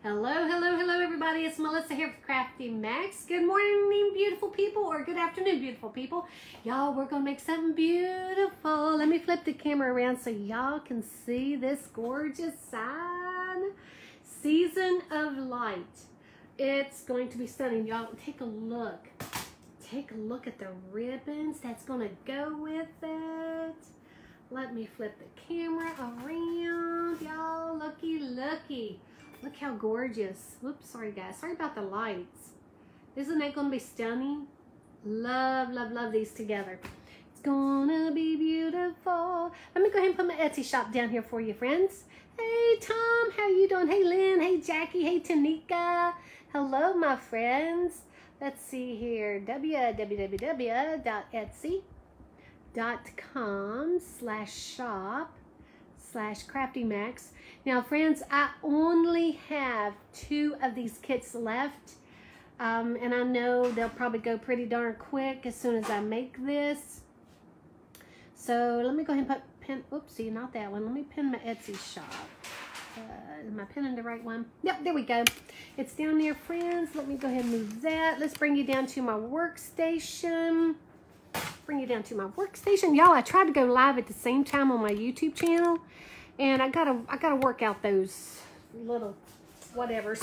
Hello, hello, hello, everybody. It's Melissa here with Craftymax. Good morning, beautiful people, or good afternoon, beautiful people. Y'all, we're going to make something beautiful. Let me flip the camera around so y'all can see this gorgeous sign. Season of Light. It's going to be stunning. Y'all, take a look. Take a look at the ribbons that's going to go with it. Let me flip the camera around. Y'all, looky, looky. Look how gorgeous. Whoops, sorry guys. Sorry about the lights. Isn't that going to be stunning? Love, love, love these together. It's gonna be beautiful. Let me go ahead and put my Etsy shop down here for you, friends. Hey, Tom. How you doing? Hey, Lynn. Hey, Jackie. Hey, Tanika. Hello, my friends. Let's see here. www.etsy.com/shop/CraftyMax. Now, friends, I only have 2 of these kits left. And I know they'll probably go pretty darn quick as soon as I make this. So let me go ahead and pin, oopsie, not that one. Let me pin my Etsy shop. Am I pinning the right one? Yep, there we go. It's down there, friends. Let me go ahead and move that. Let's bring you down to my workstation. Bring you down to my workstation. Y'all, I tried to go live at the same time on my YouTube channel. And I gotta work out those little whatevers.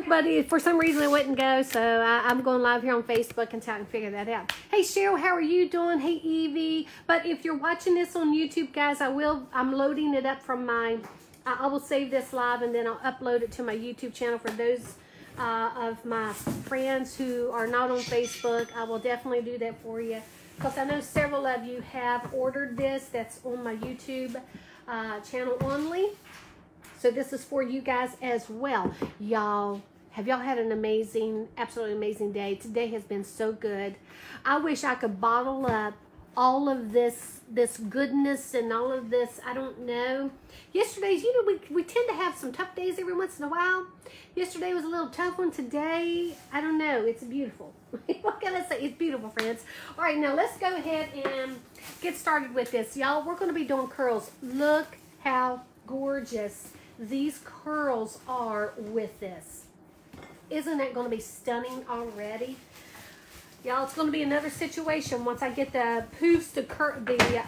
But for some reason it wouldn't go, so I'm going live here on Facebook until I can figure that out. Hey Cheryl, how are you doing? Hey Evie. But if you're watching this on YouTube, guys, I'm loading it up from I will save this live and then I'll upload it to my YouTube channel for those of my friends who are not on Facebook. I will definitely do that for you, because I know several of you have ordered this. That's on my YouTube channel only. So this is for you guys as well. Y'all, have y'all had an amazing, absolutely amazing day? Today has been so good. I wish I could bottle up all of this goodness and all of this, I don't know. Yesterday's, you know, we tend to have some tough days every once in a while. Yesterday was a little tough one. Today, I don't know. It's beautiful. What can I say? It's beautiful, friends. All right, now let's go ahead and get started with this. Y'all, we're going to be doing curls. Look how gorgeous these curls are with this. Isn't that going to be stunning already? Y'all, it's going to be another situation once I get the poofs, the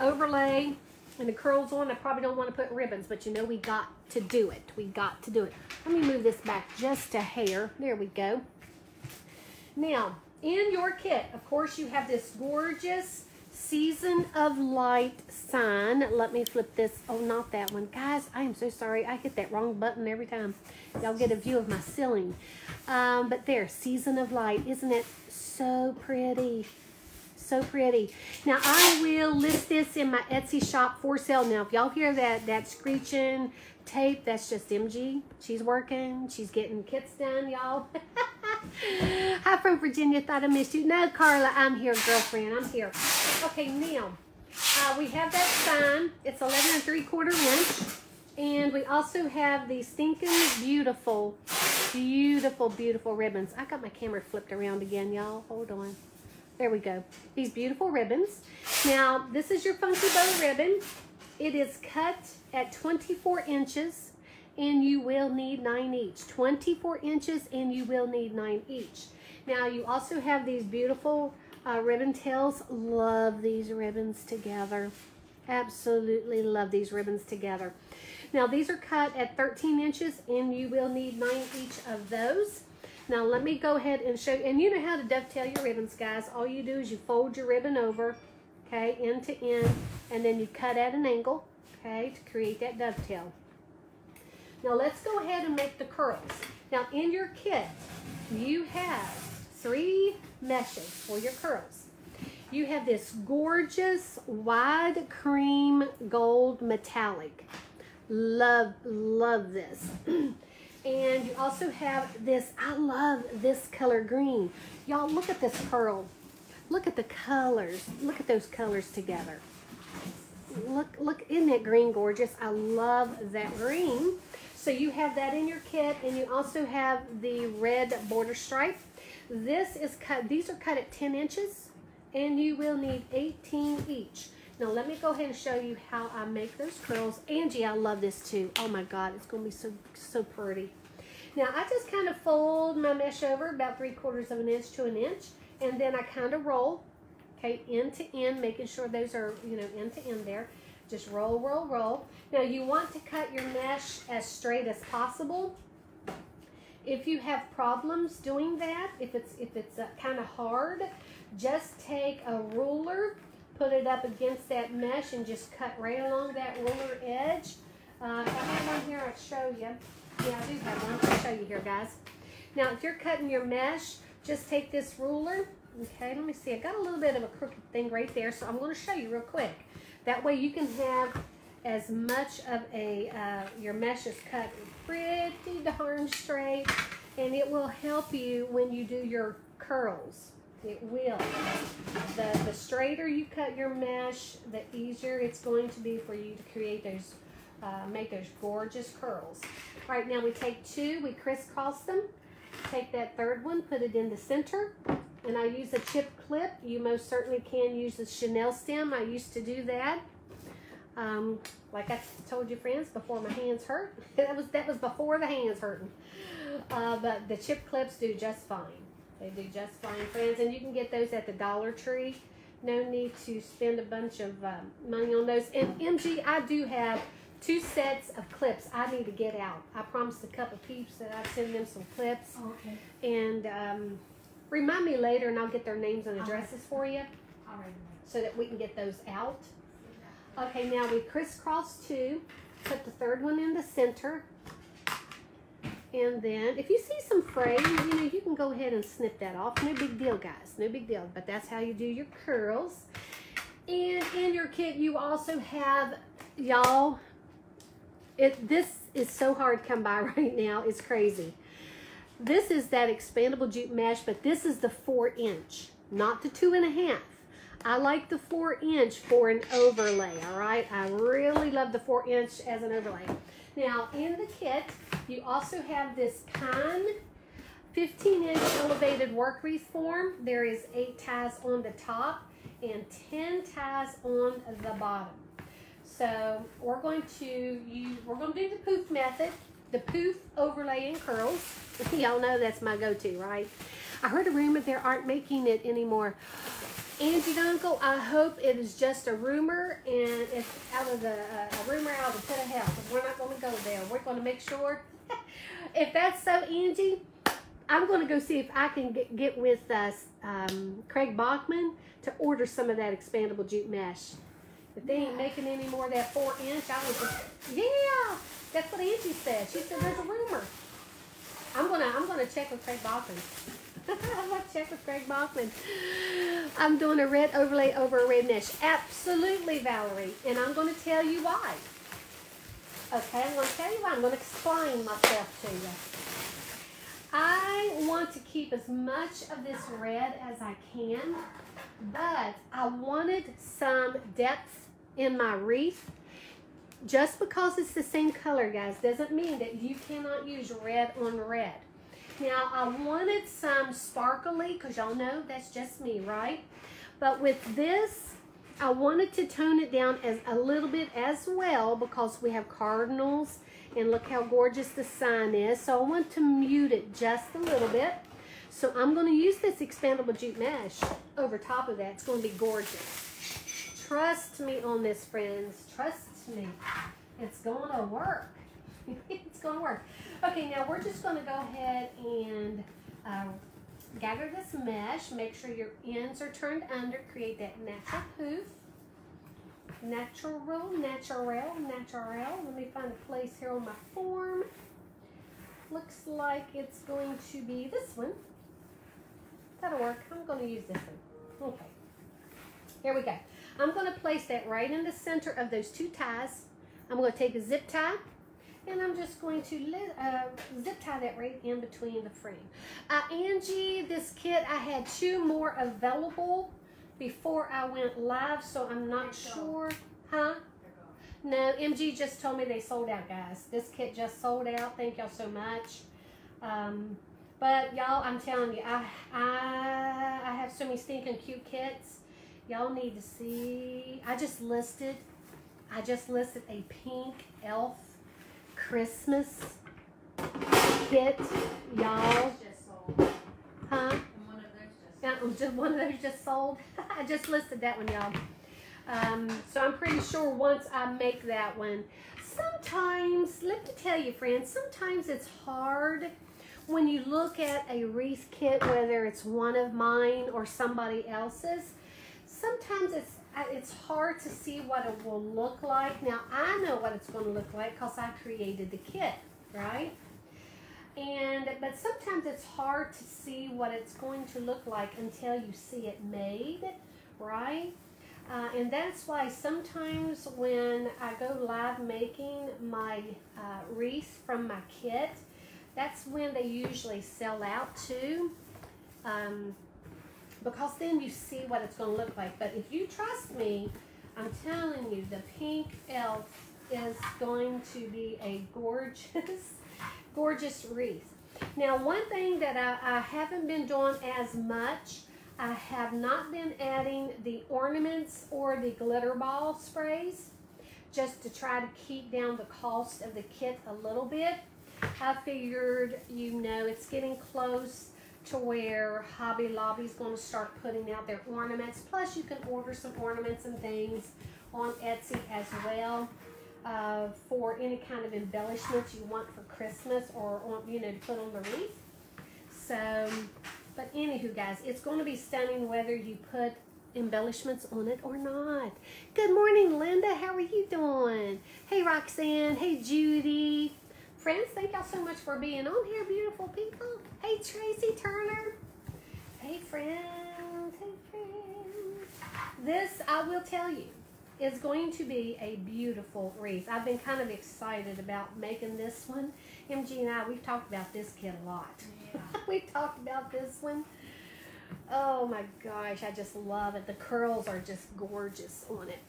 overlay, and the curls on. I probably don't want to put ribbons, but you know we got to do it. We got to do it. Let me move this back just a hair. There we go. Now, in your kit, of course, you have this gorgeous Season of Light sign. Let me flip this. Oh, not that one. Guys, I am so sorry. I hit that wrong button every time. Y'all get a view of my ceiling. But there, Season of Light. Isn't it so pretty? So pretty. Now, I will list this in my Etsy shop for sale. Now, if y'all hear that screeching tape, that's just MG. She's working. She's getting kits done, y'all. Hi from Virginia. Thought I missed you. No, Carla, I'm here, girlfriend. I'm here. Okay, now, we have that sign. It's 11 3/4 inch. And we also have these stinking beautiful, beautiful, beautiful ribbons. I got my camera flipped around again, y'all. Hold on. There we go. These beautiful ribbons. Now, this is your funky bow ribbon. It is cut at 24 inches, and you will need 9 each. 24 inches, and you will need 9 each. Now, you also have these beautiful ribbon tails. Love these ribbons together. Absolutely love these ribbons together. Now, these are cut at 13 inches, and you will need 9 each of those. Now, let me go ahead and show you. And you know how to dovetail your ribbons, guys. All you do is you fold your ribbon over, okay, end to end, and then you cut at an angle, okay, to create that dovetail. Now, let's go ahead and make the curls. Now, in your kit, you have 3 meshes for your curls. You have this gorgeous wide cream gold metallic. Love, love this. And you also have this, I love this color green. Y'all, look at this curl. Look at the colors. Look at those colors together. Look, isn't that green gorgeous? I love that green. So you have that in your kit, and you also have the red border stripe. This is cut, these are cut at 10 inches, and you will need 18 each. Now let me go ahead and show you how I make those curls. Angie, I love this too. Oh my God, it's gonna be so pretty. Now I just kind of fold my mesh over about 3/4 of an inch to an inch, and then I kind of roll, okay, end to end, making sure those are, you know, end to end there. Just roll, roll, roll. Now you want to cut your mesh as straight as possible. If you have problems doing that, if it's kind of hard, just take a ruler, put it up against that mesh, and just cut right along that ruler edge. If I have one here, I'll show you. Yeah, I do have one. I'll show you here, guys. Now, if you're cutting your mesh, just take this ruler. Okay, let me see. I got a little bit of a crooked thing right there, so I'm going to show you real quick. That way you can have as much of a, your mesh is cut pretty darn straight, and it will help you when you do your curls. It will. The straighter you cut your mesh, the easier it's going to be for you to create those, make those gorgeous curls. All right, now we take two, we crisscross them. Take that third one, put it in the center, and I use a chip clip. You most certainly can use the Chanel stem. I used to do that. Like I told you, friends, before my hands hurt. that was before the hands hurting. But the chip clips do just fine. They do just fine, friends, and you can get those at the Dollar Tree. No need to spend a bunch of money on those. And MG, I do have 2 sets of clips I need to get out. I promised a couple peeps that I'd send them some clips. Okay. And remind me later, and I'll get their names and addresses for you, so that we can get those out. Okay, now we crisscross 2, put the third one in the center, and then if you see some fray, you know, you can go ahead and snip that off. No big deal, guys, no big deal. But that's how you do your curls. And in your kit, you also have, y'all, this is so hard to come by right now. It's crazy. This is that expandable jute mesh, but this is the 4-inch, not the 2.5. I like the 4-inch for an overlay, all right? I really love the 4-inch as an overlay. Now, in the kit, you also have this kind 15-inch elevated work wreath form. There is 8 ties on the top and 10 ties on the bottom. So we're going to do the Poof method, the Poof overlay and curls. Y'all know that's my go-to, right? I heard a rumor they aren't making it anymore. Angie Dunkel, I hope it is just a rumor, and it's out of the a rumor out of the pit of hell. But we're not going to go there. We're going to make sure. If that's so, Angie, I'm going to go see if I can get with Craig Bachman to order some of that expandable jute mesh. If they ain't making any more of that 4-inch, I would just, yeah, that's what Angie said. She said there's a rumor. I'm gonna check with Craig Bachman. I'm gonna check with Craig Bachman. I'm doing a red overlay over a red mesh. Absolutely, Valerie, and I'm gonna tell you why. Okay, I'm gonna tell you why. I'm gonna explain myself to you. I want to keep as much of this red as I can, but I wanted some depth in my wreath. Just because it's the same color, guys, doesn't mean that you cannot use red on red. Now, I wanted some sparkly, because y'all know that's just me, right? But with this, I wanted to tone it down as a little bit as well, because we have cardinals, and look how gorgeous the sign is. So I want to mute it just a little bit. So I'm going to use this expandable jute mesh over top of that. It's going to be gorgeous. Trust me on this, friends. Trust me. It's going to work. It's going to work. Okay, now we're just going to go ahead and gather this mesh. Make sure your ends are turned under. Create that natural poof. Natural. Let me find a place here on my form. Looks like it's going to be this one. That'll work. I'm going to use this one. Okay. Here we go. I'm going to place that right in the center of those 2 ties. I'm going to take a zip tie, and I'm just going to zip tie that right in between the frame. Angie, this kit, I had 2 more available before I went live, so I'm not sure. Huh? No, MG just told me they sold out, guys. This kit just sold out. Thank y'all so much. But y'all, I'm telling you, I have so many stinking cute kits, Y'all need to see. I just listed a pink elf Christmas kit, y'all. Huh? Just one of those just sold. I just listed that one, y'all. So I'm pretty sure once I make that one, sometimes, let me tell you, friends, sometimes it's hard when you look at a wreath kit, whether it's one of mine or somebody else's. Sometimes it's hard to see what it will look like. Now, I know what it's going to look like because I created the kit, right? But sometimes it's hard to see what it's going to look like until you see it made, right? And that's why sometimes when I go live making my wreath from my kit, that's when they usually sell out too. Because then you see what it's going to look like. But if you trust me, I'm telling you, the pink elf is going to be a gorgeous, gorgeous wreath. Now, one thing that I haven't been doing as much, I have not been adding the ornaments or the glitter ball sprays, just to try to keep down the cost of the kit a little bit. I figured, you know, it's getting close to where Hobby Lobby's going to start putting out their ornaments. Plus, you can order some ornaments and things on Etsy as well for any kind of embellishments you want for Christmas or, you know, to put on the wreath. So, but anywho, guys, it's going to be stunning whether you put embellishments on it or not. Good morning, Linda. How are you doing? Hey, Roxanne. Hey, Judy. Friends, thank y'all so much for being on here, beautiful people. Hey, Tracy Turner. Hey, friends. Hey, friends. This, I will tell you, is going to be a beautiful wreath. I've been kind of excited about making this one. MG and I, we've talked about this kit a lot. Yeah. We've talked about this one. Oh my gosh, I just love it. The curls are just gorgeous on it.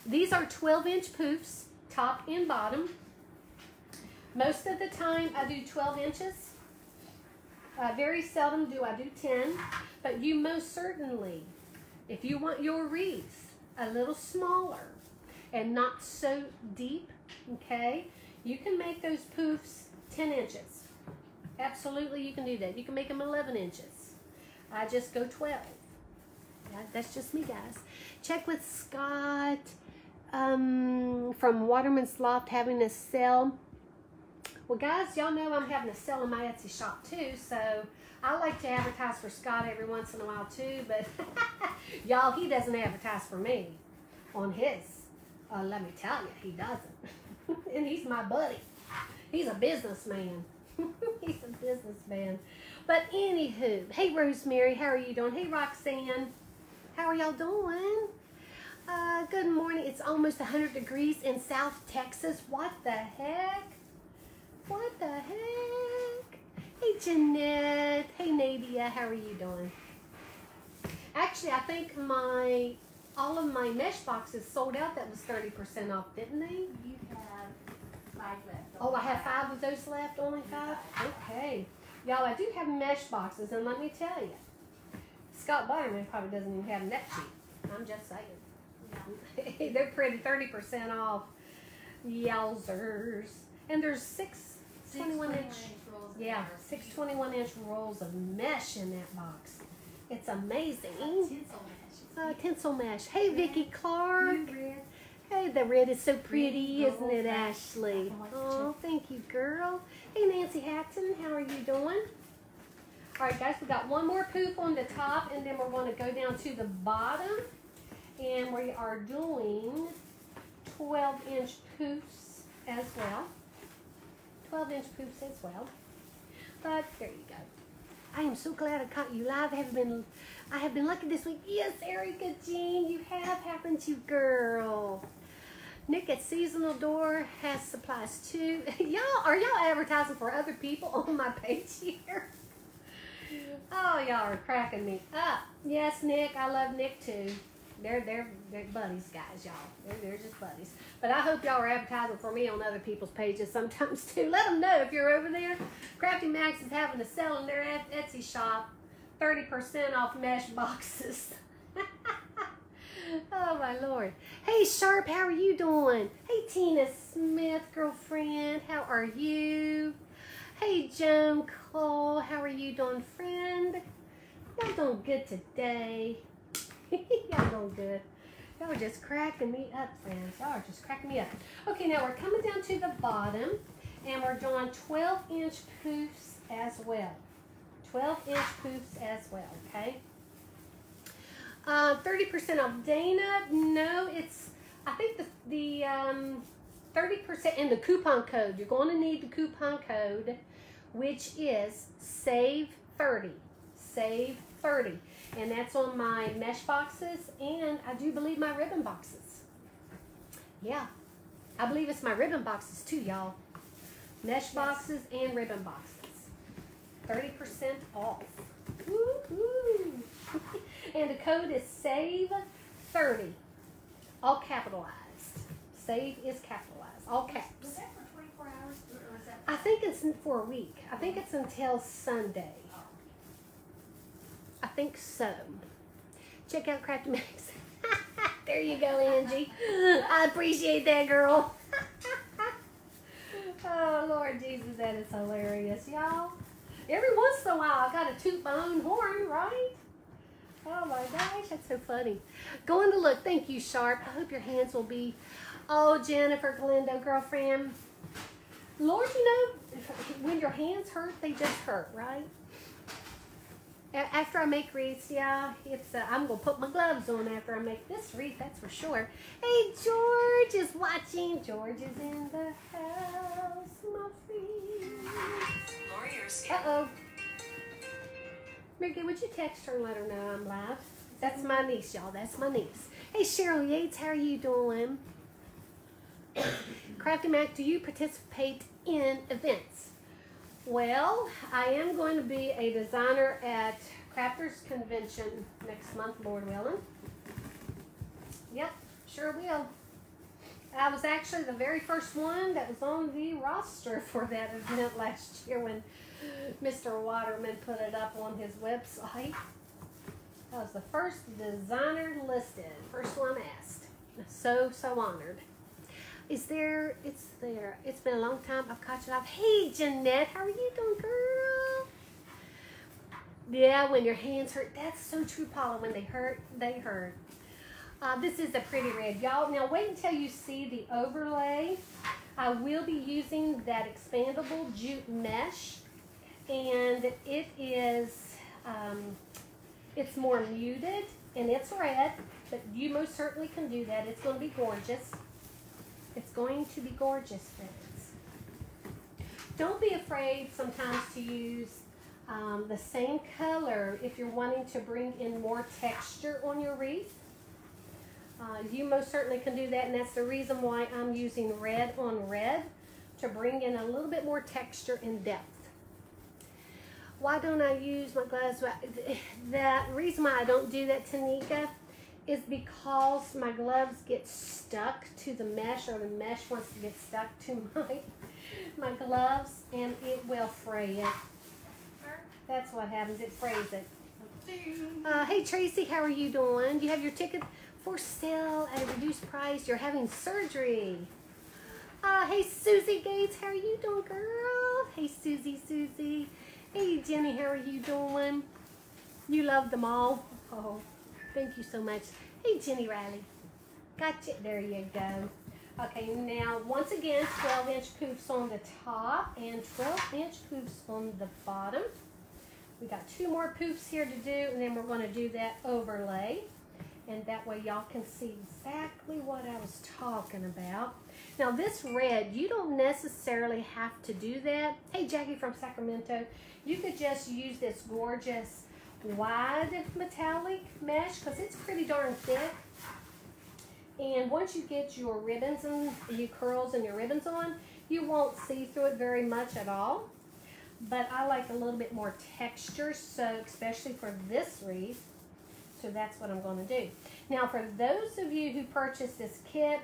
These are 12-inch poofs, top and bottom. Most of the time I do 12 inches. Very seldom do I do 10. But you most certainly, if you want your wreath a little smaller and not so deep, okay, you can make those poofs 10 inches. Absolutely, you can do that. You can make them 11 inches. I just go 12. Yeah, that's just me, guys. Check with Scott from Waterman's Loft having a sale. Well, guys, y'all know I'm having a sale in my Etsy shop too, so I like to advertise for Scott every once in a while too, but y'all, he doesn't advertise for me on his. Let me tell you, he doesn't. And he's my buddy. He's a businessman. He's a businessman. But anywho, hey Rosemary, how are you doing? Hey Roxanne, how are y'all doing? Good morning. It's almost 100 degrees in South Texas. What the heck? What the heck? Hey Jeanette. Hey Nadia, how are you doing? Actually, I think all of my mesh boxes sold out. That was 30% off, didn't they? You have 5 left. Oh, I have 5 of those left, only 5? Okay. Y'all, I do have mesh boxes, and let me tell you, Scott Butterman probably doesn't even have them that cheap. I'm just saying. Yeah. They're pretty, 30% off. Yowzers. And there's 6 21-inch, yeah, 6 21-inch rolls of mesh in that box. It's amazing. Tinsel mesh. Hey, Vicki Clark. Hey, the red is so pretty, isn't it, Ashley? Oh, thank you, girl. Hey, Nancy Haxton, how are you doing? All right, guys, we got one more poof on the top, and then we're going to go down to the bottom, and we are doing 12-inch poofs as well. 12-inch poofs as well. But there you go. I am so glad I caught you live. I have been lucky this week. Yes, Erica Jean, you have happened to, girl. Nick at Seasonal Door has supplies too. Are y'all advertising for other people on my page here? Oh, y'all are cracking me up. Yes, Nick, I love Nick too. They're buddies, guys, y'all. They're just buddies. But I hope y'all are advertising for me on other people's pages sometimes too. Let them know if you're over there. Craftymax is having a sale in their Etsy shop. 30% off mesh boxes. Oh my Lord. Hey Sharp, how are you doing? Hey Tina Smith, girlfriend, how are you? Hey Joan Cole, how are you doing, friend? Y'all doing good today. Y'all doing good. Y'all are just cracking me up, friends. Y'all are just cracking me up. Okay, now we're coming down to the bottom and we're doing 12-inch poofs as well. 12-inch poofs as well, okay? 30% off. Dana, no, it's, I think the 30% in the coupon code. You're going to need the coupon code, which is SAVE30. SAVE30. And that's on my mesh boxes and I do believe my ribbon boxes. Yeah, I believe it's my ribbon boxes too, y'all. Mesh boxes and ribbon boxes. 30% off. Woo-hoo. And the code is SAVE30. All capitalized. Save is capitalized. All caps. Was that for 24 hours or was that? I think it's for a week. I think it's until Sunday. I think so. Check out Craftymax. There you go, Angie. I appreciate that, girl. Oh, Lord Jesus, that is hilarious, y'all. Every once in a while, I got to toot my own horn, right? Oh, my gosh, that's so funny. Going to look. Thank you, Sharp. I hope your hands will be... Oh, Jennifer Galindo, girlfriend. Lord, you know, when your hands hurt, they just hurt, right? After I make wreaths, yeah, it's I'm going to put my gloves on after I make this wreath, that's for sure. Hey, George is watching. George is in the house, my friend. Uh-oh. Mary, would you text her and let her know I'm live? That's my niece, y'all. That's my niece. Hey, Cheryl Yates, how are you doing? Craftymax, do you participate in events? Well, I am going to be a designer at Crafters Convention next month, Lord willing. Yep, sure will. I was actually the very first one that was on the roster for that event last year when Mr. Waterman put it up on his website. I was the first designer listed, first one asked. So honored. It's there. It's been a long time. I've caught it off. Hey, Jeanette, how are you doing, girl? Yeah, when your hands hurt. That's so true, Paula. When they hurt, they hurt. This is a pretty red, y'all. Now, wait until you see the overlay. I will be using that expandable jute mesh. And it is, it's more muted, and it's red. But you most certainly can do that. It's going to be gorgeous. It's going to be gorgeous, friends. Don't be afraid sometimes to use the same color if you're wanting to bring in more texture on your wreath. You most certainly can do that, and that's the reason why I'm using red on red to bring in a little bit more texture and depth. Why don't I use my gloves? The reason why I don't do that, Tanika, is because my gloves get stuck to the mesh, or the mesh wants to get stuck to my gloves, and it will fray it. That's what happens, it frays it. Hey Tracy, how are you doing? You have your ticket for sale at a reduced price. You're having surgery. Hey Susie Gates, how are you doing, girl? Hey Susie. Hey Jenny, how are you doing? You love them all. Oh. Thank you so much. Hey, Jenny Riley. Gotcha. There you go. Okay, now, once again, 12-inch poofs on the top and 12-inch poofs on the bottom. We got 2 more poofs here to do, and then we're going to do that overlay. And that way y'all can see exactly what I was talking about. Now, this red, you don't necessarily have to do that. Hey, Jackie from Sacramento. You could just use this gorgeous wide metallic mesh because it's pretty darn thick, and once you get your ribbons and your curls and your ribbons on, you won't see through it very much at all. But I like a little bit more texture, so especially for this wreath, so that's what I'm going to do. Now, for those of you who purchased this kit,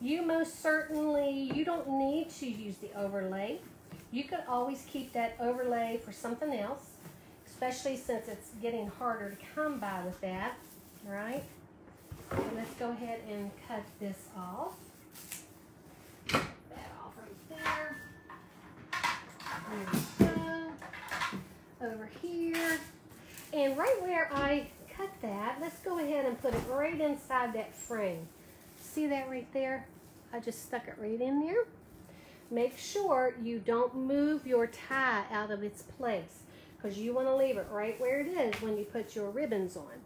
you most certainly, you don't need to use the overlay. You could always keep that overlay for something else, especially since it's getting harder to come by with that, right? So let's go ahead and cut this off. That off right there. There we go. Over here. And right where I cut that, let's go ahead and put it right inside that frame. See that right there? I just stuck it right in there. Make sure you don't move your tie out of its place, because you want to leave it right where it is when you put your ribbons on.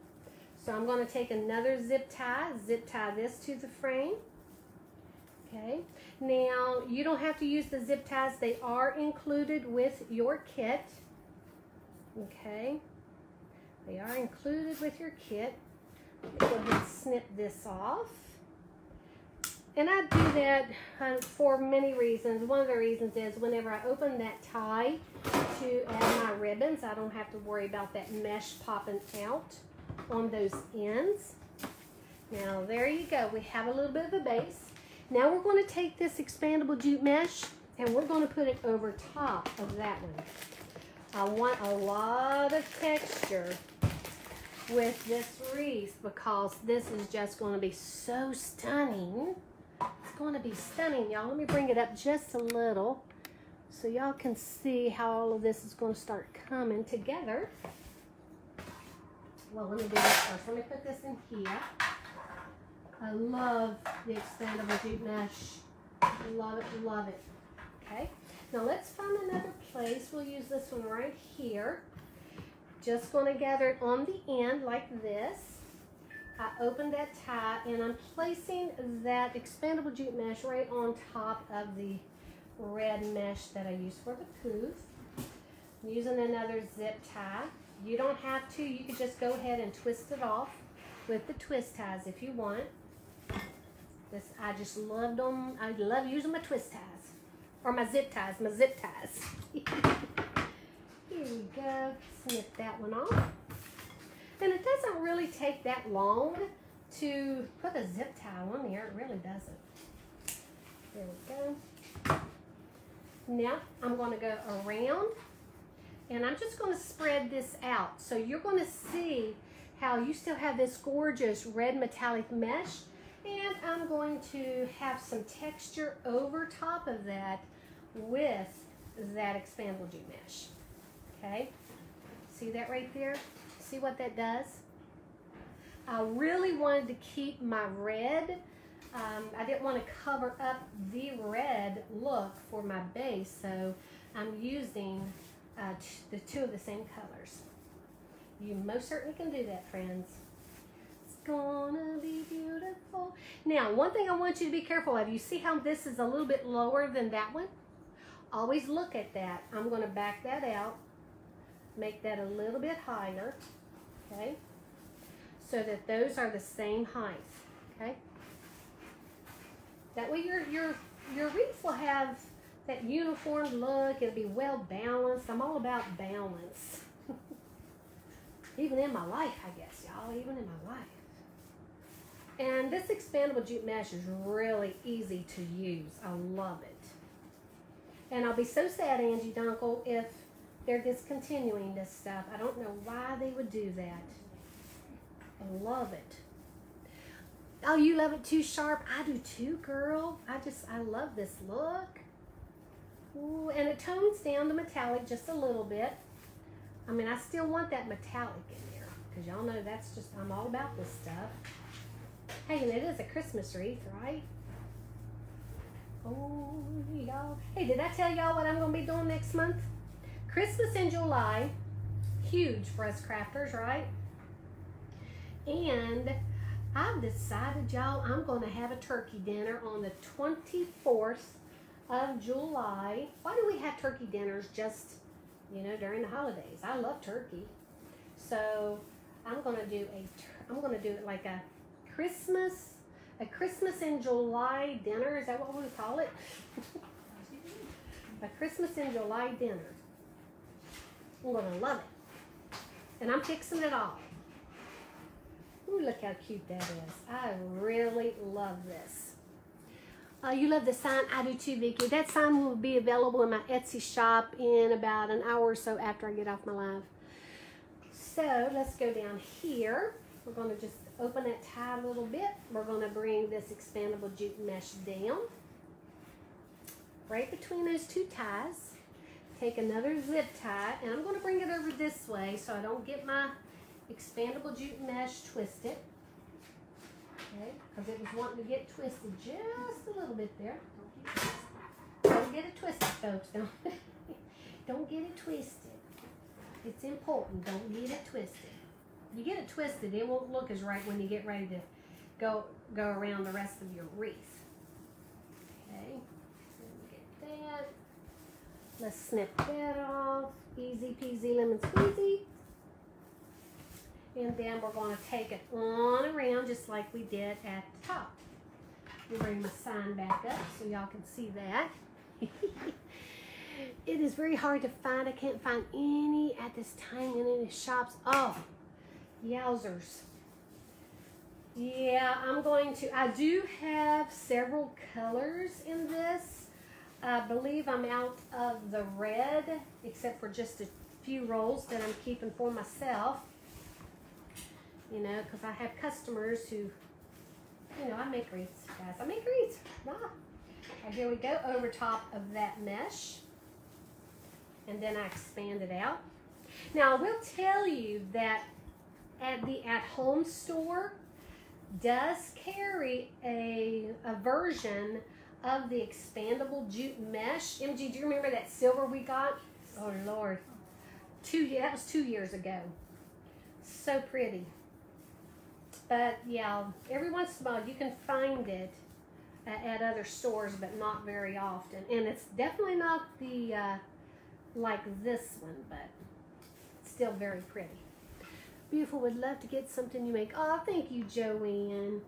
So I'm going to take another zip tie this to the frame. Okay, now you don't have to use the zip ties, they are included with your kit. Okay, they are included with your kit. Go ahead and snip this off. And I do that for many reasons. One of the reasons is whenever I open that tie to add my ribbons, I don't have to worry about that mesh popping out on those ends. Now there you go. We have a little bit of a base. Now we're going to take this expandable jute mesh and we're going to put it over top of that one. I want a lot of texture with this wreath because this is just going to be so stunning. It's going to be stunning, y'all. Let me bring it up just a little so y'all can see how all of this is going to start coming together. Well, let me do this first. Let me put this in here. I love the expandable jute mesh. Love it, love it. Okay, now let's find another place. We'll use this one right here. Just going to gather it on the end like this. I opened that tie and I'm placing that expandable jute mesh right on top of the red mesh that I used for the poof. I'm using another zip tie. You don't have to, you could just go ahead and twist it off with the twist ties if you want. This, I just love them. I love using my twist ties or my zip ties, Here we go. Snip that one off. And it doesn't really take that long to put a zip tie on there. It really doesn't. There we go. Now I'm going to go around and I'm just going to spread this out. So you're going to see how you still have this gorgeous red metallic mesh, and I'm going to have some texture over top of that with that expandable jute mesh. Okay, see that right there? See what that does? I really wanted to keep my red. I didn't want to cover up the red look for my base, so I'm using the two of the same colors. You most certainly can do that, friends. It's gonna be beautiful. Now, one thing I want you to be careful of, you see how this is a little bit lower than that one? Always look at that. I'm gonna back that out, make that a little bit higher, okay? So that those are the same height, okay? That way your wreath will have that uniform look. It'll be well balanced. I'm all about balance. Even in my life, I guess, y'all, even in my life. And this expandable jute mesh is really easy to use. I love it. And I'll be so sad, Angie Dunkel, if they're discontinuing this stuff. I don't know why they would do that. I love it. Oh, you love it too sharp? I do too, girl. I love this look. Ooh, and it tones down the metallic just a little bit. I mean, I still want that metallic in there because y'all know that's just, I'm all about this stuff. Hey, and it is a Christmas wreath, right? Oh, y'all. Hey, did I tell y'all what I'm going to be doing next month? Christmas in July. Huge for us crafters, right? And I've decided, y'all, I'm going to have a turkey dinner on the 24th of July. Why do we have turkey dinners just, you know, during the holidays? I love turkey. So I'm going to do it like a Christmas in July dinner. Is that what we call it? A Christmas in July dinner. I'm going to love it. And I'm fixing it all. Ooh, look how cute that is. I really love this. You love the sign? I do too, Vicki. That sign will be available in my Etsy shop in about an hour or so after I get off my live. So let's go down here. we're going to just open that tie a little bit. We're going to bring this expandable jute mesh down right between those two ties. Take another zip tie, and I'm going to bring it over this way so I don't get my expandable jute mesh twisted. Okay, because it was wanting to get twisted just a little bit there. Don't get it twisted, folks. Don't get it twisted. It's important. Don't get it twisted. You get it twisted, it won't look as right when you get ready to go around the rest of your wreath. Okay, get that. Let's snip that off. Easy peasy lemon squeezy. And then we're going to take it on around just like we did at the top. We'll bring my sign back up so y'all can see that. It is very hard to find. I can't find any at this time in any shops. Oh, yowzers. Yeah, I do have several colors in this. I believe I'm out of the red, except for just a few rolls that I'm keeping for myself. You know, because I have customers who, you know, I make wreaths, guys. I make wreaths. Ah. Right, here we go, over top of that mesh. And then I expand it out. Now, I will tell you that at the at-home store does carry a version of the expandable jute mesh. MG, do you remember that silver we got? Oh, Lord. That was 2 years ago. So pretty. But yeah, every once in a while you can find it at other stores, but not very often. And it's definitely not the like this one, but still very pretty. Beautiful. Would love to get something you make. Oh, thank you, Joanne.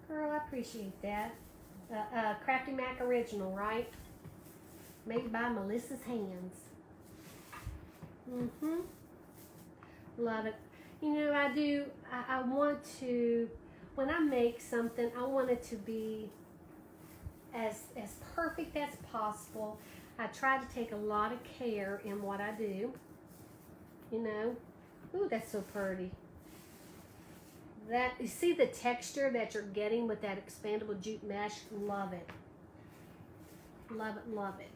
Girl, I appreciate that. Craftymax original, right? Made by Melissa's hands. Love it. You know, I want to, when I make something, I want it to be as perfect as possible. I try to take a lot of care in what I do. You know, ooh, that's so pretty. That, you see the texture that you're getting with that expandable jute mesh? Love it. Love it, love it.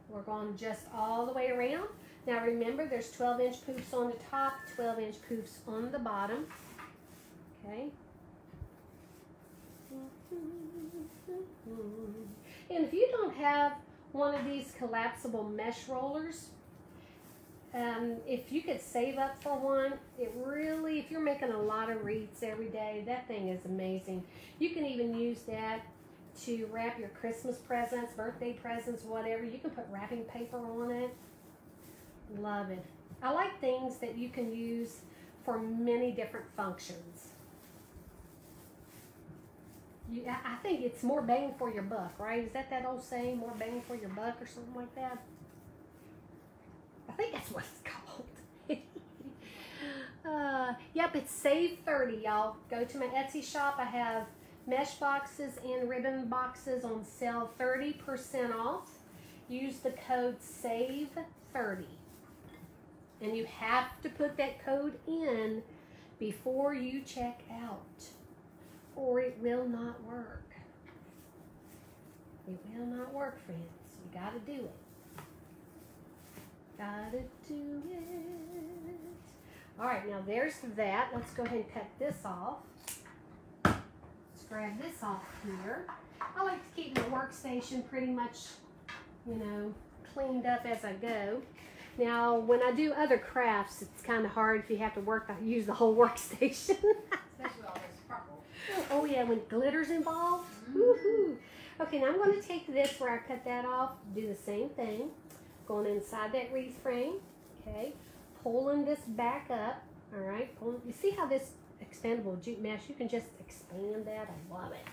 We're going just all the way around. Now remember, there's 12-inch poofs on the top, 12-inch poofs on the bottom. Okay. And if you don't have one of these collapsible mesh rollers, if you could save up for one, it really, if you're making a lot of wreaths every day, that thing is amazing. You can even use that to wrap your Christmas presents, birthday presents, whatever. You can put wrapping paper on it. Love it. I like things that you can use for many different functions. I think it's more bang for your buck, right? Is that old saying, more bang for your buck or something like that? I think that's what it's called. Yep, it's Save 30, y'all. Go to my Etsy shop. I have mesh boxes and ribbon boxes on sale, 30% off. Use the code SAVE30. And you have to put that code in before you check out, or it will not work. It will not work, friends. You gotta do it. Gotta do it. All right, now there's that. Let's go ahead and cut this off. Let's grab this off here. I like to keep my workstation pretty much, you know, cleaned up as I go. Now, when I do other crafts, it's kind of hard if you have to use the whole workstation. Especially all this purple. Oh yeah, when glitter's involved. Woohoo! Okay, now I'm going to take this where I cut that off, do the same thing. Going inside that wreath frame, okay, pulling this back up, all right. You see how this expandable jute mesh, you can just expand that. I love it.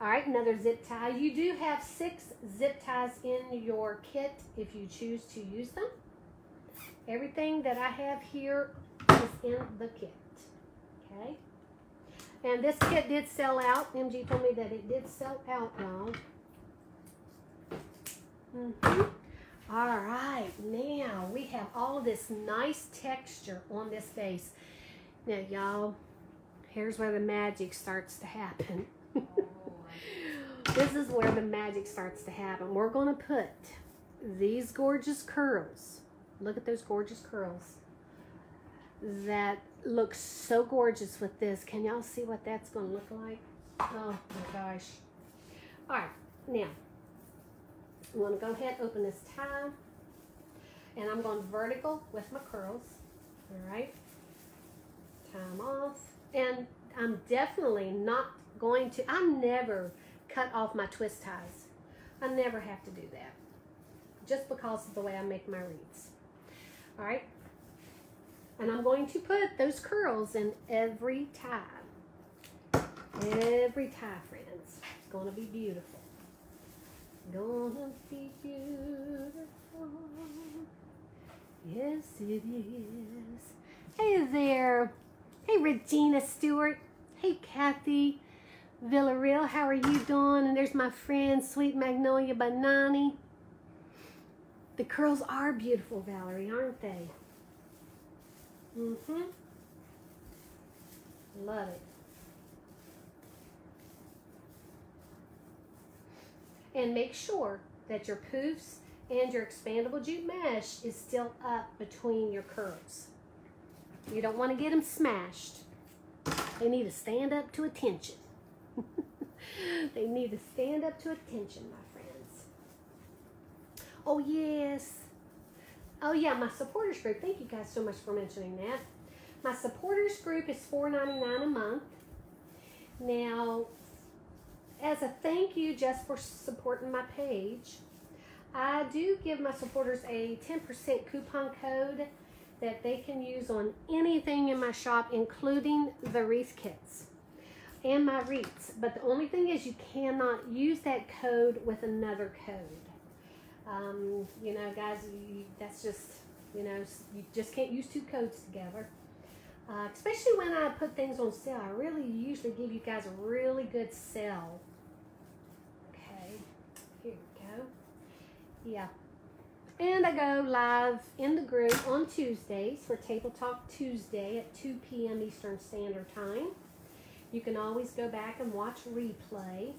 All right, another zip tie. You do have 6 zip ties in your kit if you choose to use them. Everything that I have here is in the kit, okay. And this kit did sell out. MG told me that it did sell out, y'all. All right, now we have all this nice texture on this base. Now, y'all, here's where the magic starts to happen. This is where the magic starts to happen. We're going to put these gorgeous curls. Look at those gorgeous curls. That looks so gorgeous with this. Can y'all see what that's going to look like? Oh my gosh. All right, now I'm going to go ahead and open this tie, and I'm going vertical with my curls. All right, tie them off, and I'm definitely not going to, I never cut off my twist ties. I never have to do that, just because of the way I make my wreaths. All right, and I'm going to put those curls in every tie. Every tie, friends. It's going to be beautiful. Gonna be beautiful. Yes, it is. Hey there. Hey, Regina Stewart. Hey, Kathy Villarreal. How are you doing? And there's my friend, Sweet Magnolia Banani. The curls are beautiful, Valerie, aren't they? Mm-hmm. Love it. And make sure that your poofs and your expandable jute mesh is still up between your curls. You don't want to get them smashed. They need to stand up to attention. They need to stand up to attention, my friends. Oh, yes. Oh, yeah, my supporters group. Thank you guys so much for mentioning that. My supporters group is $4.99 a month. Now, as a thank you just for supporting my page, I do give my supporters a 10% coupon code that they can use on anything in my shop, including the wreath kits and my wreaths. But the only thing is, you cannot use that code with another code. You know, guys, that's just, you know, you just can't use two codes together. Especially when I put things on sale. I really usually give you guys a really good sale. Okay, here we go. Yeah. And I go live in the group on Tuesdays for Table Talk Tuesday at 2 p.m. Eastern Standard Time. You can always go back and watch replay.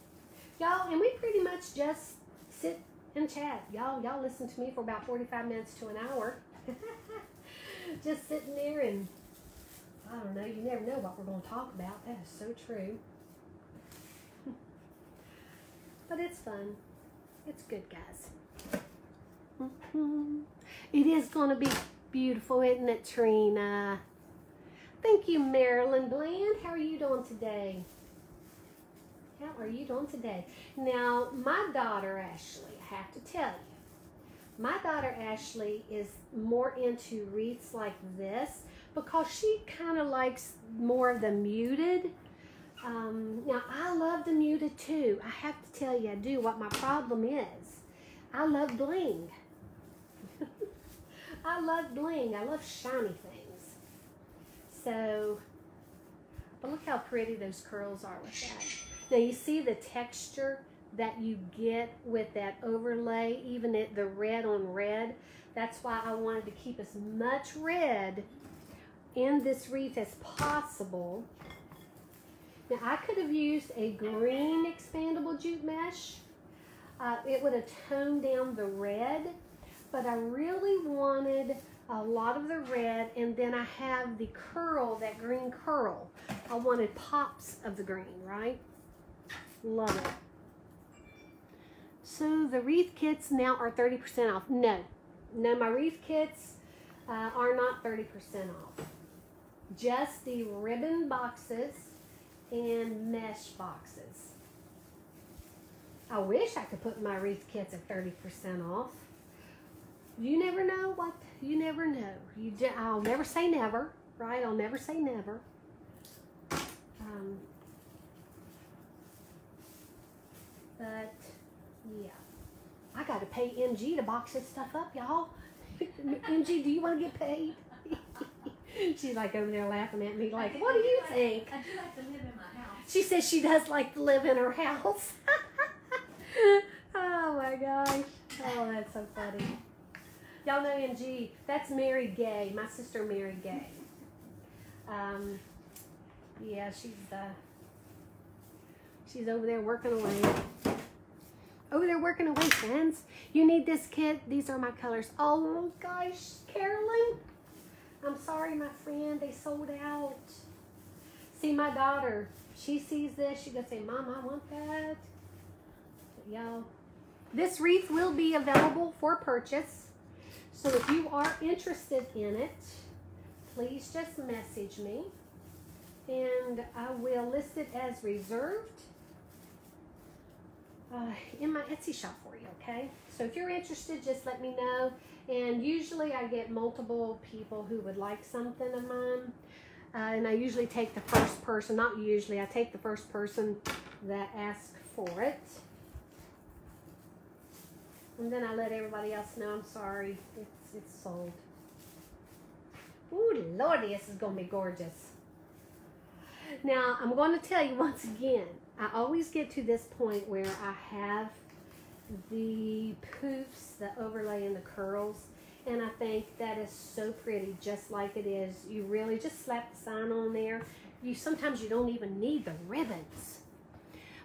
Y'all, and we pretty much just sit and chat. Y'all listen to me for about 45 minutes to an hour. Just sitting there, and I don't know, you never know what we're going to talk about. That is so true. But it's fun. It's good, guys. It is going to be beautiful, isn't it, Trina? Thank you, Marilyn Bland. How are you doing today? How are you doing today? Now, my daughter, Ashley, I have to tell you, my daughter, Ashley, is more into wreaths like this because she kind of likes more of the muted. Now, I love the muted too. I have to tell you, I do. What my problem is, I love bling. I love bling. I love shiny things. So, but look how pretty those curls are with that. Now, you see the texture that you get with that overlay, even at the red on red. That's why I wanted to keep as much red in this wreath as possible. Now, I could have used a green expandable jute mesh. It would have toned down the red, but I really wanted a lot of the red, and then I have the curl, that green curl. I wanted pops of the green, right? Love it. So the wreath kits now are 30% off. No, my wreath kits are not 30% off. Just the ribbon boxes and mesh boxes. I wish I could put my wreath kits at 30% off. You never know what, you never know. I'll never say never, right? I'll never say never. But yeah, I got to pay MG to box this stuff up, y'all. MG, do you want to get paid? She's like over there laughing at me like, what do you think? I do like to live in my house. She says she does like to live in her house. Oh my gosh. Oh, that's so funny. y'all know MG. That's Mary Gay, my sister Mary Gay. Yeah, she's over there working away. Over there working away, friends. You need this kit. These are my colors. Oh gosh, Carolyn. I'm sorry, my friend. They sold out. See, my daughter, she sees this. She gonna say, Mom, I want that. But y'all, this wreath will be available for purchase. So if you are interested in it, please just message me. And I will list it as reserved in my Etsy shop for you, okay? So if you're interested, just let me know. And usually I get multiple people who would like something of mine. And I usually take the first person, not usually, I take the first person that asks for it. And then I let everybody else know, I'm sorry, it's sold. Ooh, Lordy, this is going to be gorgeous. Now, I'm going to tell you once again, I always get to this point where I have the poofs, the overlay and the curls, and I think that is so pretty, just like it is. You really just slap the sign on there. Sometimes you don't even need the ribbons.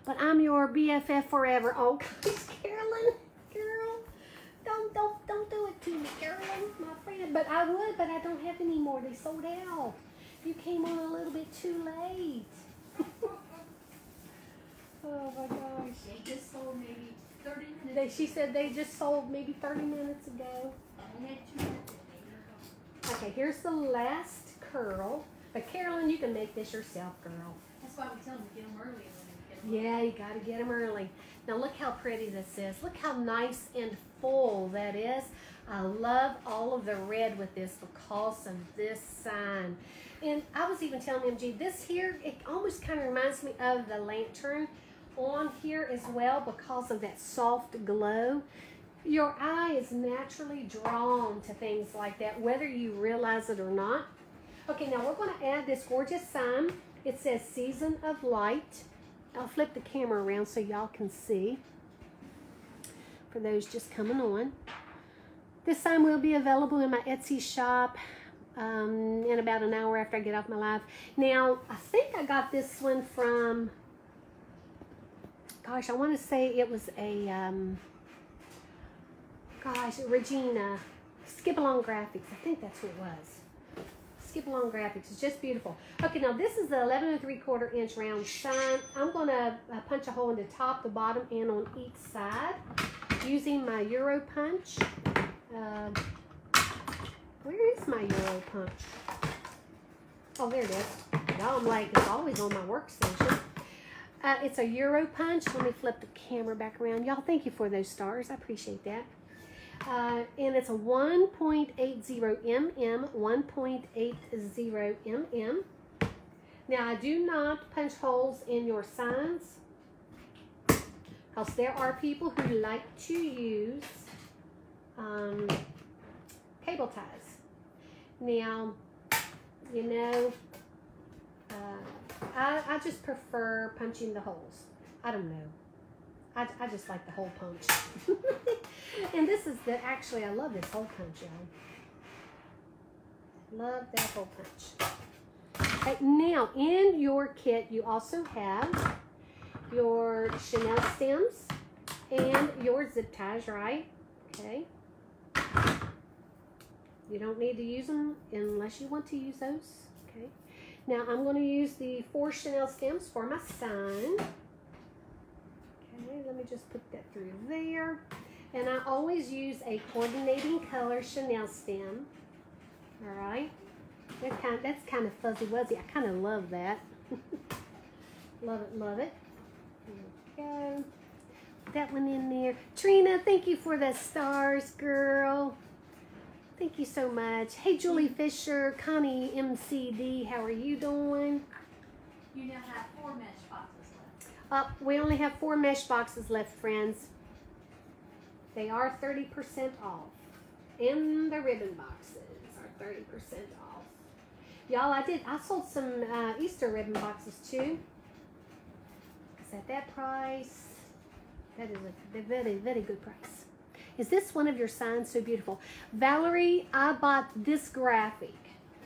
But I'm your BFF forever. Oh, gosh, Carolyn, girl, don't do it to me, Carolyn, my friend. But I would, but I don't have any more. They sold out. You came on a little bit too late. Oh my gosh. They just sold maybe 30 minutes. She said they just sold maybe 30 minutes ago. We had 2 minutes. Okay, here's the last curl. But Carolyn, you can make this yourself, girl. That's why we tell them to get them early. Yeah, you got to get them early. Now look how pretty this is. Look how nice and full that is. I love all of the red with this because of this sign. And I was even telling MG, this here, it almost kind of reminds me of the lantern on here as well because of that soft glow. Your eye is naturally drawn to things like that, whether you realize it or not. Okay, now we're going to add this gorgeous sign. It says Season of Light. I'll flip the camera around so y'all can see for those just coming on. This sign will be available in my Etsy shop in about an hour after I get off my live. Now, I think I got this one from, gosh, I want to say it was a, Regina, Skip Along Graphics. I think that's what it was. Skip Along Graphics. It's just beautiful. Okay, now this is the 11 3/4 inch round sign. I'm going to punch a hole in the top, the bottom, and on each side using my Euro punch. Where is my Euro punch? Oh, there it is. Y'all, I'm like, it's always on my workstation. It's a Euro punch. Let me flip the camera back around. Y'all, thank you for those stars. I appreciate that. And it's a 1.80 mm, 1.80 mm. Now, I do not punch holes in your signs because there are people who like to use cable ties. Now, you know, I just prefer punching the holes. I don't know. I just like the hole punch. And this is actually, I love this hole punch, y'all. Love that hole punch. Okay, now, in your kit, you also have your Chanel stems and your zip ties, right? Okay. You don't need to use them unless you want to use those. Okay. Now, I'm going to use the 4 Chanel stems for my sign. Okay, let me just put that through there. And I always use a coordinating color Chanel stem. All right. That's kind of fuzzy wuzzy. I kind of love that. Love it, love it. There we go. Put that one in there. Trina, thank you for the stars, girl. Thank you so much. Hey, Julie Fisher, Connie MCD, how are you doing? You now have 4 mesh boxes left. We only have 4 mesh boxes left, friends. They are 30% off. And the ribbon boxes are 30% off. Y'all, I sold some Easter ribbon boxes too. Because at that price, that is a very, very good price. Is this one of your signs? So beautiful. Valerie, I bought this graphic.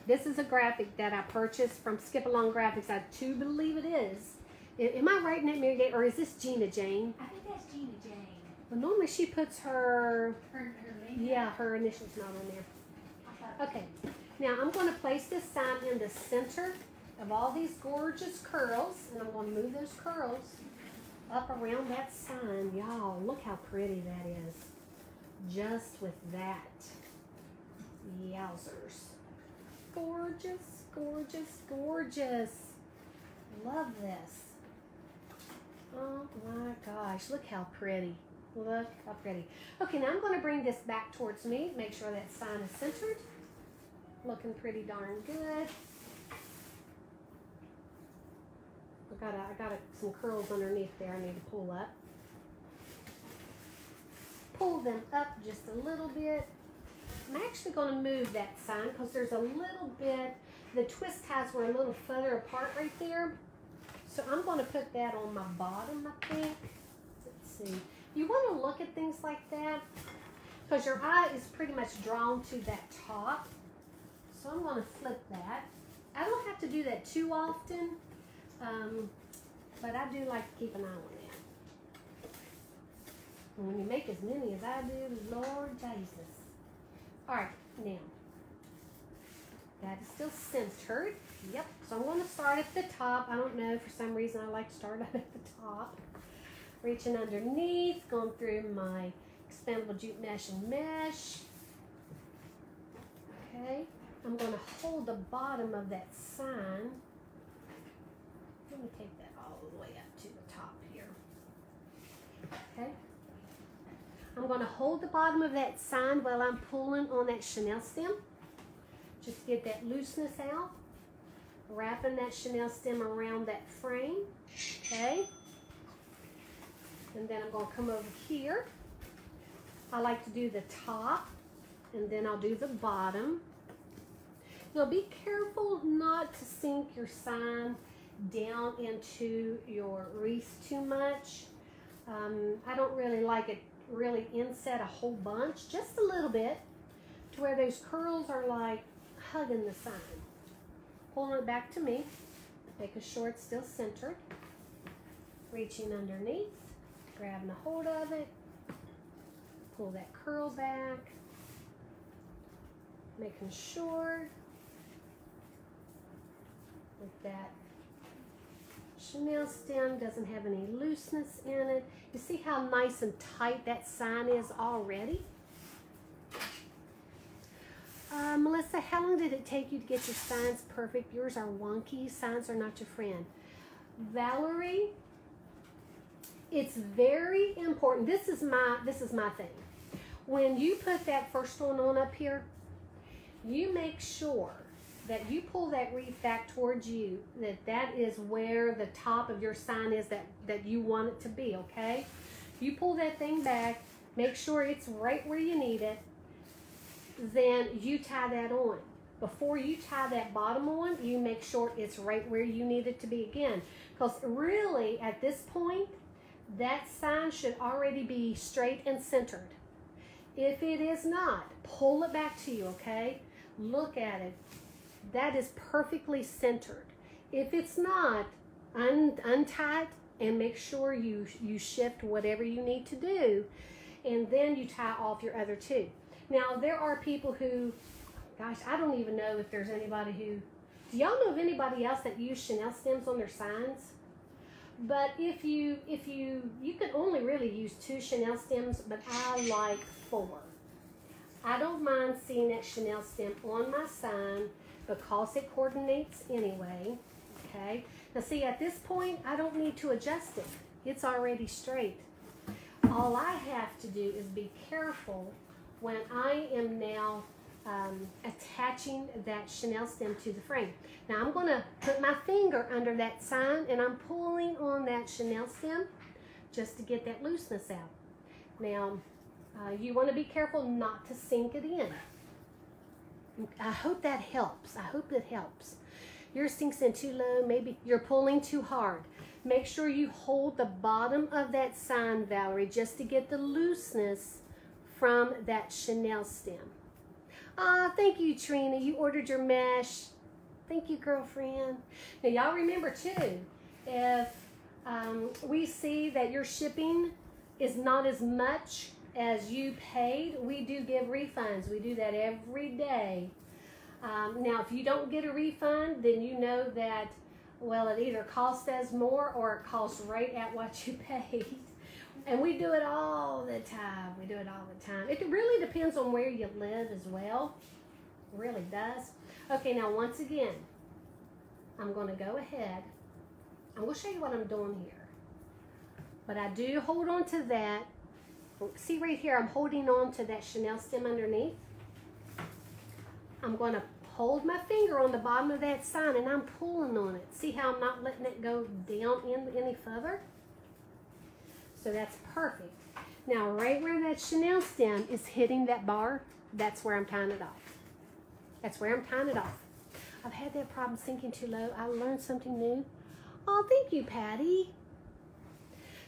This is a graphic that I purchased from Skip Along Graphics. I do believe it is. Am I writing it, Mary Gay, or is this Gina Jane? I think that's Gina Jane. Well, normally she puts her name? yeah, her initials not on there. Okay, now I'm going to place this sign in the center of all these gorgeous curls, and I'm going to move those curls up around that sign. Y'all, look how pretty that is. Just with that. Yowzers. Gorgeous, gorgeous, gorgeous. Love this. Oh my gosh, look how pretty. Look how pretty. Okay, now I'm going to bring this back towards me. Make sure that sign is centered. Looking pretty darn good. I got some curls underneath there I need to pull up. Pull them up just a little bit. I'm actually going to move that sign because there's a little bit, the twist ties were a little further apart right there. So I'm going to put that on my bottom, I think. Let's see. You want to look at things like that because your eye is pretty much drawn to that top. So I'm going to flip that. I don't have to do that too often, but I do like to keep an eye on that. And when you make as many as I do, Lord Jesus. All right, now, that is still centered. Yep, so I'm going to start at the top. I don't know, for some reason I like to start at the top. Reaching underneath, going through my expandable jute mesh and mesh. Okay, I'm going to hold the bottom of that sign. Let me take that all the way up to the top here. Okay. I'm going to hold the bottom of that sign while I'm pulling on that chenille stem. Just get that looseness out. Wrapping that chenille stem around that frame. Okay. And then I'm going to come over here. I like to do the top and then I'll do the bottom. Now be careful not to sink your sign down into your wreath too much. I don't really like it really inset a whole bunch, just a little bit, to where those curls are like hugging the sign. Pulling it back to me, making sure it's still centered. Reaching underneath, grabbing a hold of it, pull that curl back, making sure with that chenille stem doesn't have any looseness in it. You see how nice and tight that sign is already? Melissa, how long did it take you to get your signs perfect? Yours are wonky. Signs are not your friend. Valerie, it's very important. This is my thing. When you put that first one on up here, you make sure that you pull that wreath back towards you, that is where the top of your sign is that you want it to be, okay? You pull that thing back, make sure it's right where you need it, then you tie that on. Before you tie that bottom on, you make sure it's right where you need it to be again. Because really, at this point, that sign should already be straight and centered. If it is not, pull it back to you, okay? Look at it. That is perfectly centered. If it's not, untie it and make sure you shift whatever you need to do, and then you tie off your other two. Now, there are people who, gosh, I don't even know if there's anybody who, do y'all know of anybody else that use chenille stems on their signs? But if you can only really use 2 chenille stems, but I like 4. I don't mind seeing that chenille stem on my sign because it coordinates anyway, okay? Now see, at this point, I don't need to adjust it. It's already straight. All I have to do is be careful when I am now attaching that chenille stem to the frame. Now I'm gonna put my finger under that sign and I'm pulling on that chenille stem just to get that looseness out. Now, you wanna be careful not to sink it in. I hope that helps. I hope it helps. Yours sinks in too low. Maybe you're pulling too hard. Make sure you hold the bottom of that sign, Valerie, just to get the looseness from that chenille stem. Ah, thank you, Trina. You ordered your mesh. Thank you, girlfriend. Now, y'all remember, too, if we see that your shipping is not as much as you paid, we do give refunds. We do that every day. Now, if you don't get a refund, then you know that, well, it either cost us more or it costs right at what you paid. And we do it all the time. We do it all the time. It really depends on where you live as well. It really does. Okay, now once again, I'm going to go ahead. I'm going to show you what I'm doing here. But I do hold on to that. See right here, I'm holding on to that chenille stem underneath. I'm going to hold my finger on the bottom of that sign and I'm pulling on it. See how I'm not letting it go down any further? So that's perfect. Now right where that chenille stem is hitting that bar, that's where I'm tying it off. That's where I'm tying it off. I've had that problem sinking too low. I learned something new. Oh, thank you, Patty.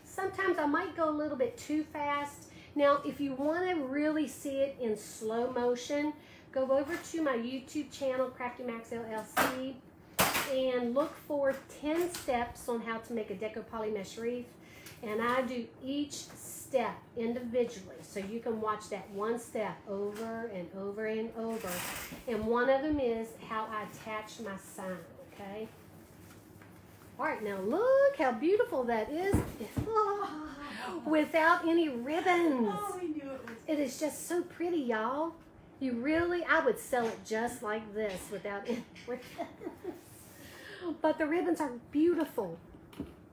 Sometimes I might go a little bit too fast. Now, if you want to really see it in slow motion, go over to my YouTube channel, Craftymax LLC, and look for 10 steps on how to make a deco poly mesh wreath. And I do each step individually, so you can watch that one step over and over and over. And one of them is how I attach my sign, okay? All right, now look how beautiful that is. Oh, without any ribbons. Oh, we knew it was. It is just so pretty, y'all. You really, I would sell it just like this without any ribbons. But the ribbons are beautiful.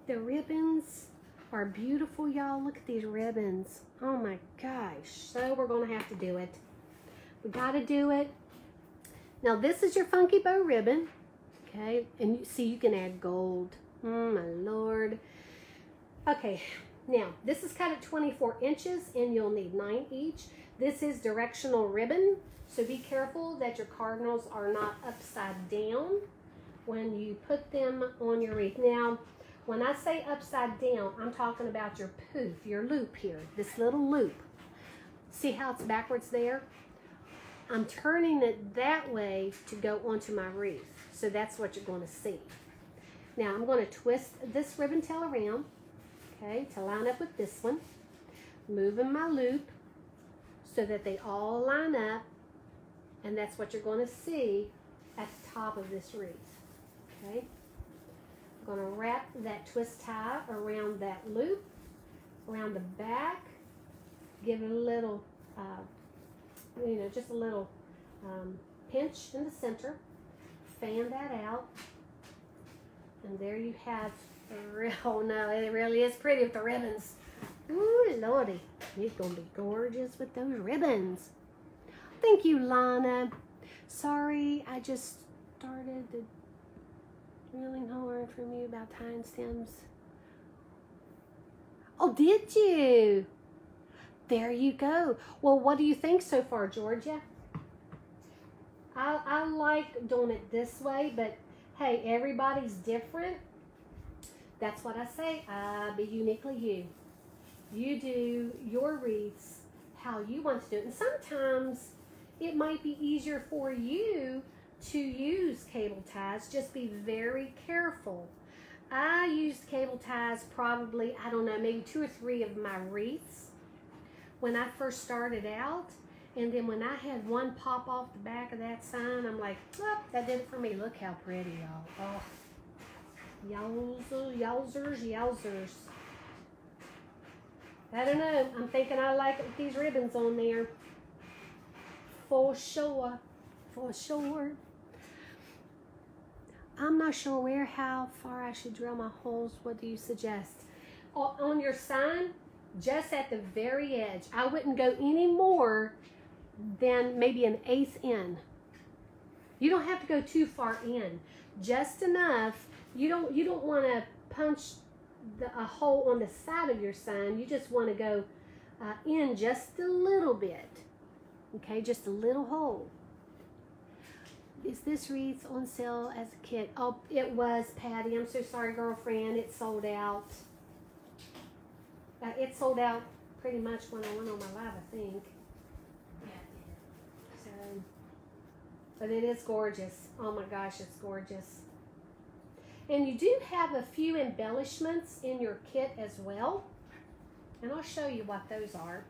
The ribbons are beautiful, y'all. Look at these ribbons. Oh my gosh. So we're going to have to do it. We got to do it. Now this is your funky bow ribbon. Okay, and you see you can add gold. Oh my Lord. Okay, now this is cut at 24 inches and you'll need 9 each. This is directional ribbon, so be careful that your cardinals are not upside down when you put them on your wreath. Now, when I say upside down, I'm talking about your poof, your loop here, this little loop. See how it's backwards there? I'm turning it that way to go onto my wreath. So that's what you're going to see. Now I'm going to twist this ribbon tail around, okay, to line up with this one. Moving my loop so that they all line up, and that's what you're going to see at the top of this wreath, okay? I'm going to wrap that twist tie around that loop, around the back, give it a little, you know, just a little pinch in the center. Fan that out, and there you have a real, oh no, it really is pretty with the ribbons. Ooh, Lordy, it's gonna be gorgeous with those ribbons. Thank you, Lana. Sorry, I just started drilling hard from you about tying stems. Oh, did you? There you go. Well, what do you think so far, Georgia? I like doing it this way, but hey, everybody's different. That's what I say. Be uniquely you. You do your wreaths how you want to do it. And sometimes it might be easier for you to use cable ties. Just be very careful. I used cable ties probably, I don't know, maybe 2 or 3 of my wreaths when I first started out. And then when I had one pop off the back of that sign, I'm like, oh, that did it for me. Look how pretty, y'all. Oh, yowzers, yowzers, yowzers. I don't know. I'm thinking I like it with these ribbons on there. For sure. For sure. I'm not sure how far I should drill my holes. What do you suggest? On your sign, just at the very edge. I wouldn't go any more than maybe an 1/8 in. You don't have to go too far in. Just enough. You don't want to punch a hole on the side of your sign. You just want to go in just a little bit. Okay, just a little hole. Is this wreath on sale as a kit? Oh, it was, Patty. I'm so sorry, girlfriend. It sold out. It sold out pretty much when I went on my live, I think. But it is gorgeous. Oh my gosh, it's gorgeous. And you do have a few embellishments in your kit as well. And I'll show you what those are.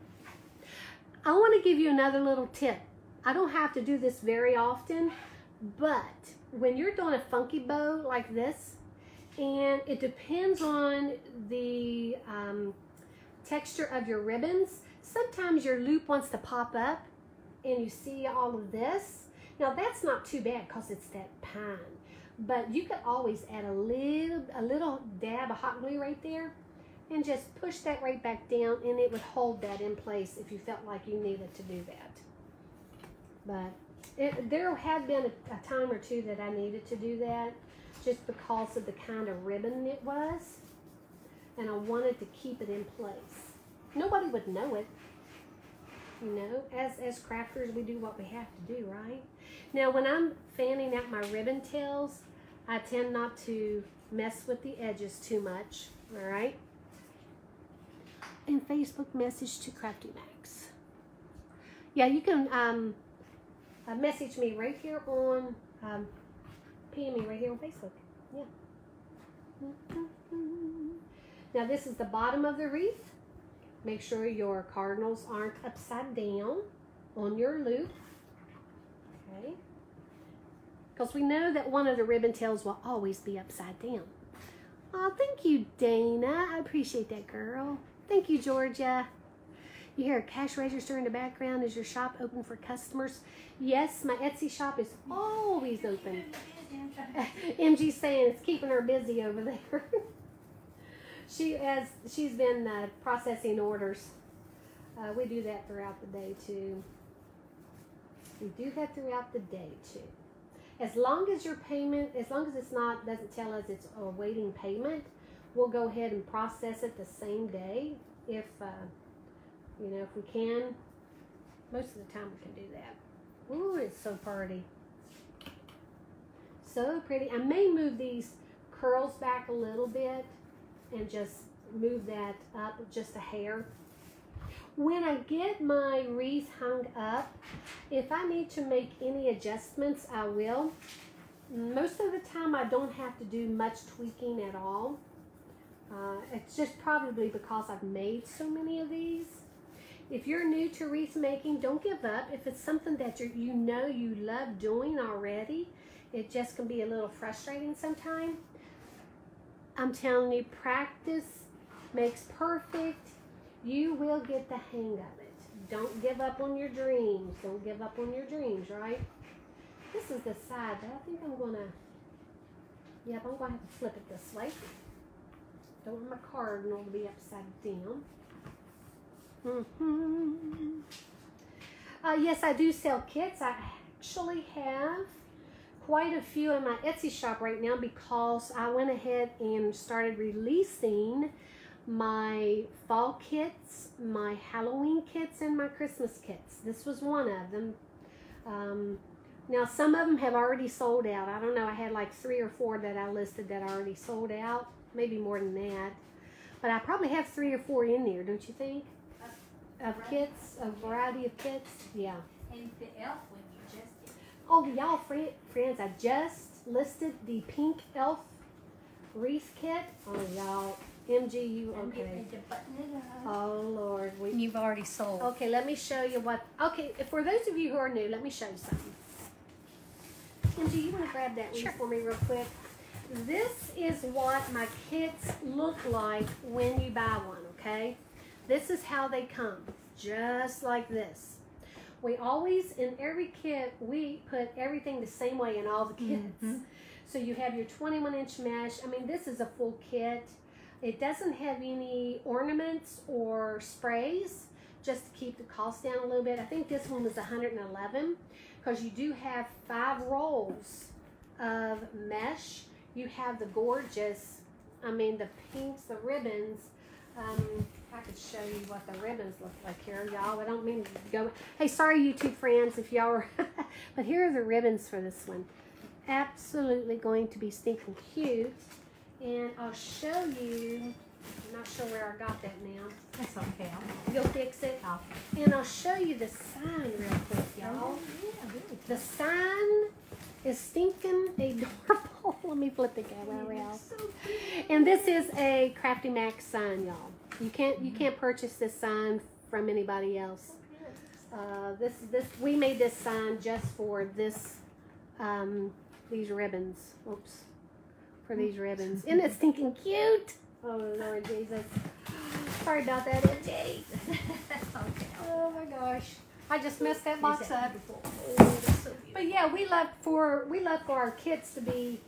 I want to give you another little tip. I don't have to do this very often, but when you're doing a funky bow like this, and it depends on the texture of your ribbons, sometimes your loop wants to pop up and you see all of this. Now that's not too bad because it's that pine, but you could always add a little dab of hot glue right there and just push that right back down, and it would hold that in place if you felt like you needed to do that. But there had been a time or two that I needed to do that just because of the kind of ribbon it was, and I wanted to keep it in place. Nobody would know it. You know, as crafters, we do what we have to do, right? Now, when I'm fanning out my ribbon tails, I tend not to mess with the edges too much, all right? And Facebook message to Craftymax. Yeah, you can message me right here on, PM me right here on Facebook. Yeah. Now, this is the bottom of the wreath. Make sure your cardinals aren't upside down on your loop, okay? Because we know that one of the ribbon tails will always be upside down. Oh, thank you, Dana. I appreciate that, girl. Thank you, Georgia. You hear a cash register in the background. Is your shop open for customers? Yes, my Etsy shop is always open. MG's saying it's keeping her busy over there. She's been processing orders. We do that throughout the day too. As long as your payment, as long as it's not, doesn't tell us it's awaiting payment, we'll go ahead and process it the same day if, you know, if we can. Most of the time we can do that. Ooh, it's so pretty. So pretty. I may move these curls back a little bit and just move that up just a hair. When I get my wreath hung up, if I need to make any adjustments, I will. Most of the time I don't have to do much tweaking at all. It's just probably because I've made so many of these. If you're new to wreath making, don't give up. If it's something that you know you love doing already, it just can be a little frustrating sometimes. I'm telling you, practice makes perfect. You will get the hang of it. Don't give up on your dreams. Don't give up on your dreams, right? This is the side that I think I'm going to, yep, I'm going to have to flip it this way. Don't want my cardinal to be upside down. Yes, I do sell kits. I actually have quite a few in my Etsy shop right now because I went ahead and started releasing my fall kits, my Halloween kits, and my Christmas kits. This was one of them. Now some of them have already sold out. I don't know, I had like 3 or 4 that I listed that already sold out, maybe more than that, but I probably have 3 or 4 in there, don't you think? Of kits, a variety of kits. Yeah. And the elf one you just did. Oh, y'all friends, I just listed the pink elf wreath kit. Oh, y'all, MG, you okay? Oh Lord, You've already sold. Okay, let me show you what. Okay, for those of you who are new, let me show you something. MG, you want to grab that wreath for me real quick? This is what my kits look like when you buy one. Okay, this is how they come, just like this. We always, in every kit, we put everything the same way in all the kits. So you have your 21-inch mesh. I mean, this is a full kit. It doesn't have any ornaments or sprays, just to keep the cost down a little bit. I think this one was $111 because you do have 5 rolls of mesh. You have the gorgeous, I mean, the pinks, the ribbons. I could show you what the ribbons look like here, y'all. I don't mean to go. Hey, sorry, YouTube friends, if y'all were. But here are the ribbons for this one. Absolutely going to be stinking cute. And I'll show you I'm not sure where I got that now. That's okay. You'll fix it. And I'll show you the sign real quick, y'all. The sign is stinking adorable. Let me flip the camera around. And this is a Craftymax sign, y'all. You can't purchase this sign from anybody else. We made this sign just for this these ribbons. Oops. For these ribbons. Isn't it stinking cute? Oh Lord Jesus. Sorry about that, MJ. Oh my gosh. I just messed that box up. But yeah, we love for our kits to be,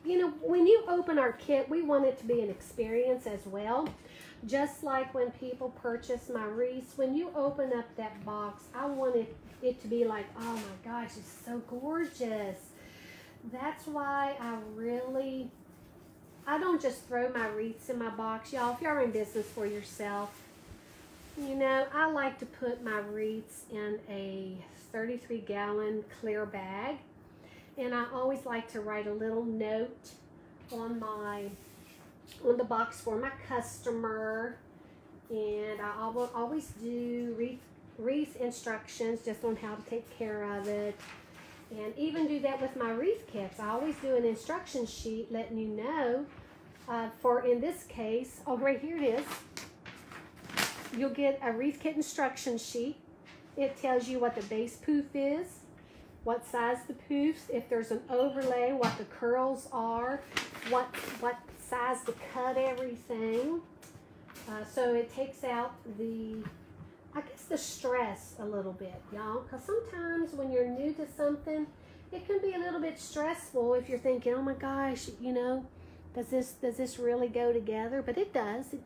you know, when you open our kit, we want it to be an experience as well. Just like when people purchase my wreaths, when you open up that box, I want it to be like, oh my gosh, it's so gorgeous. That's why I don't just throw my wreaths in my box. Y'all, if y'all are in business for yourself, you know, I like to put my wreaths in a 33-gallon clear bag. And I always like to write a little note on the box for my customer. And I always do wreath instructions just on how to take care of it. And even do that with my wreath kits. I always do an instruction sheet letting you know, for in this case, oh, right here it is. You'll get a wreath kit instruction sheet. It tells you what the base poof is, what size the poofs, if there's an overlay, what the curls are, what size to cut everything. So it takes out I guess the stress a little bit, y'all, because sometimes when you're new to something, it can be a little bit stressful if you're thinking, oh my gosh, you know, does this really go together? But it does.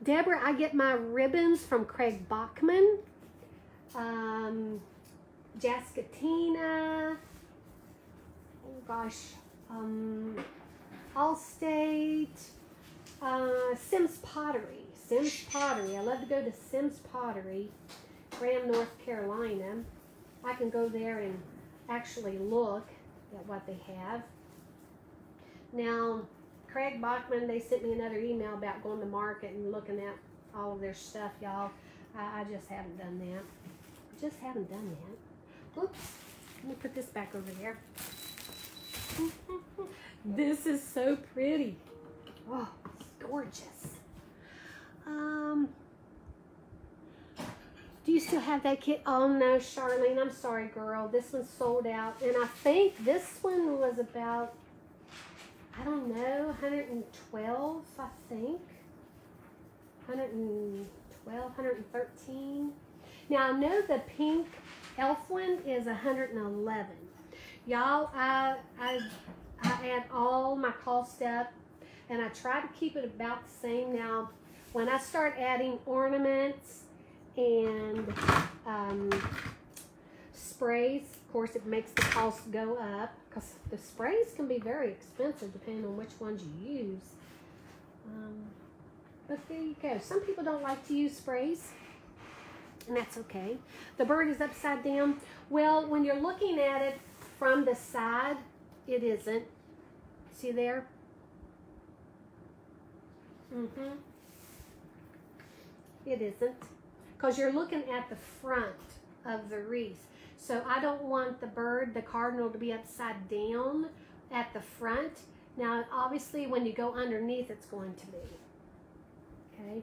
Deborah, I get my ribbons from Craig Bachman, Jascatina, oh gosh, Allstate, Sims Pottery. I love to go to Sims Pottery, Graham, North Carolina. I can go there and actually look at what they have. Now, Craig Bachman, they sent me another email about going to market and looking at all of their stuff, y'all. I just haven't done that. Oops. Let me put this back over there. This is so pretty. Oh, it's gorgeous. Do you still have that kit? Oh no, Charlene, I'm sorry, girl. This one's sold out. And I think this one was about, I don't know, 112, I think. 112, 113. Now, I know the pink elf one is 111. Y'all, I add all my cost up, and I try to keep it about the same. Now, when I start adding ornaments and sprays, of course, it makes the cost go up, because the sprays can be very expensive depending on which ones you use. But there you go. Some people don't like to use sprays, and that's okay. The bird is upside down. Well, when you're looking at it from the side, it isn't. See there? It isn't, because you're looking at the front of the wreath. So I don't want the bird, the cardinal, to be upside down at the front. Now, obviously, when you go underneath, it's going to be. Okay.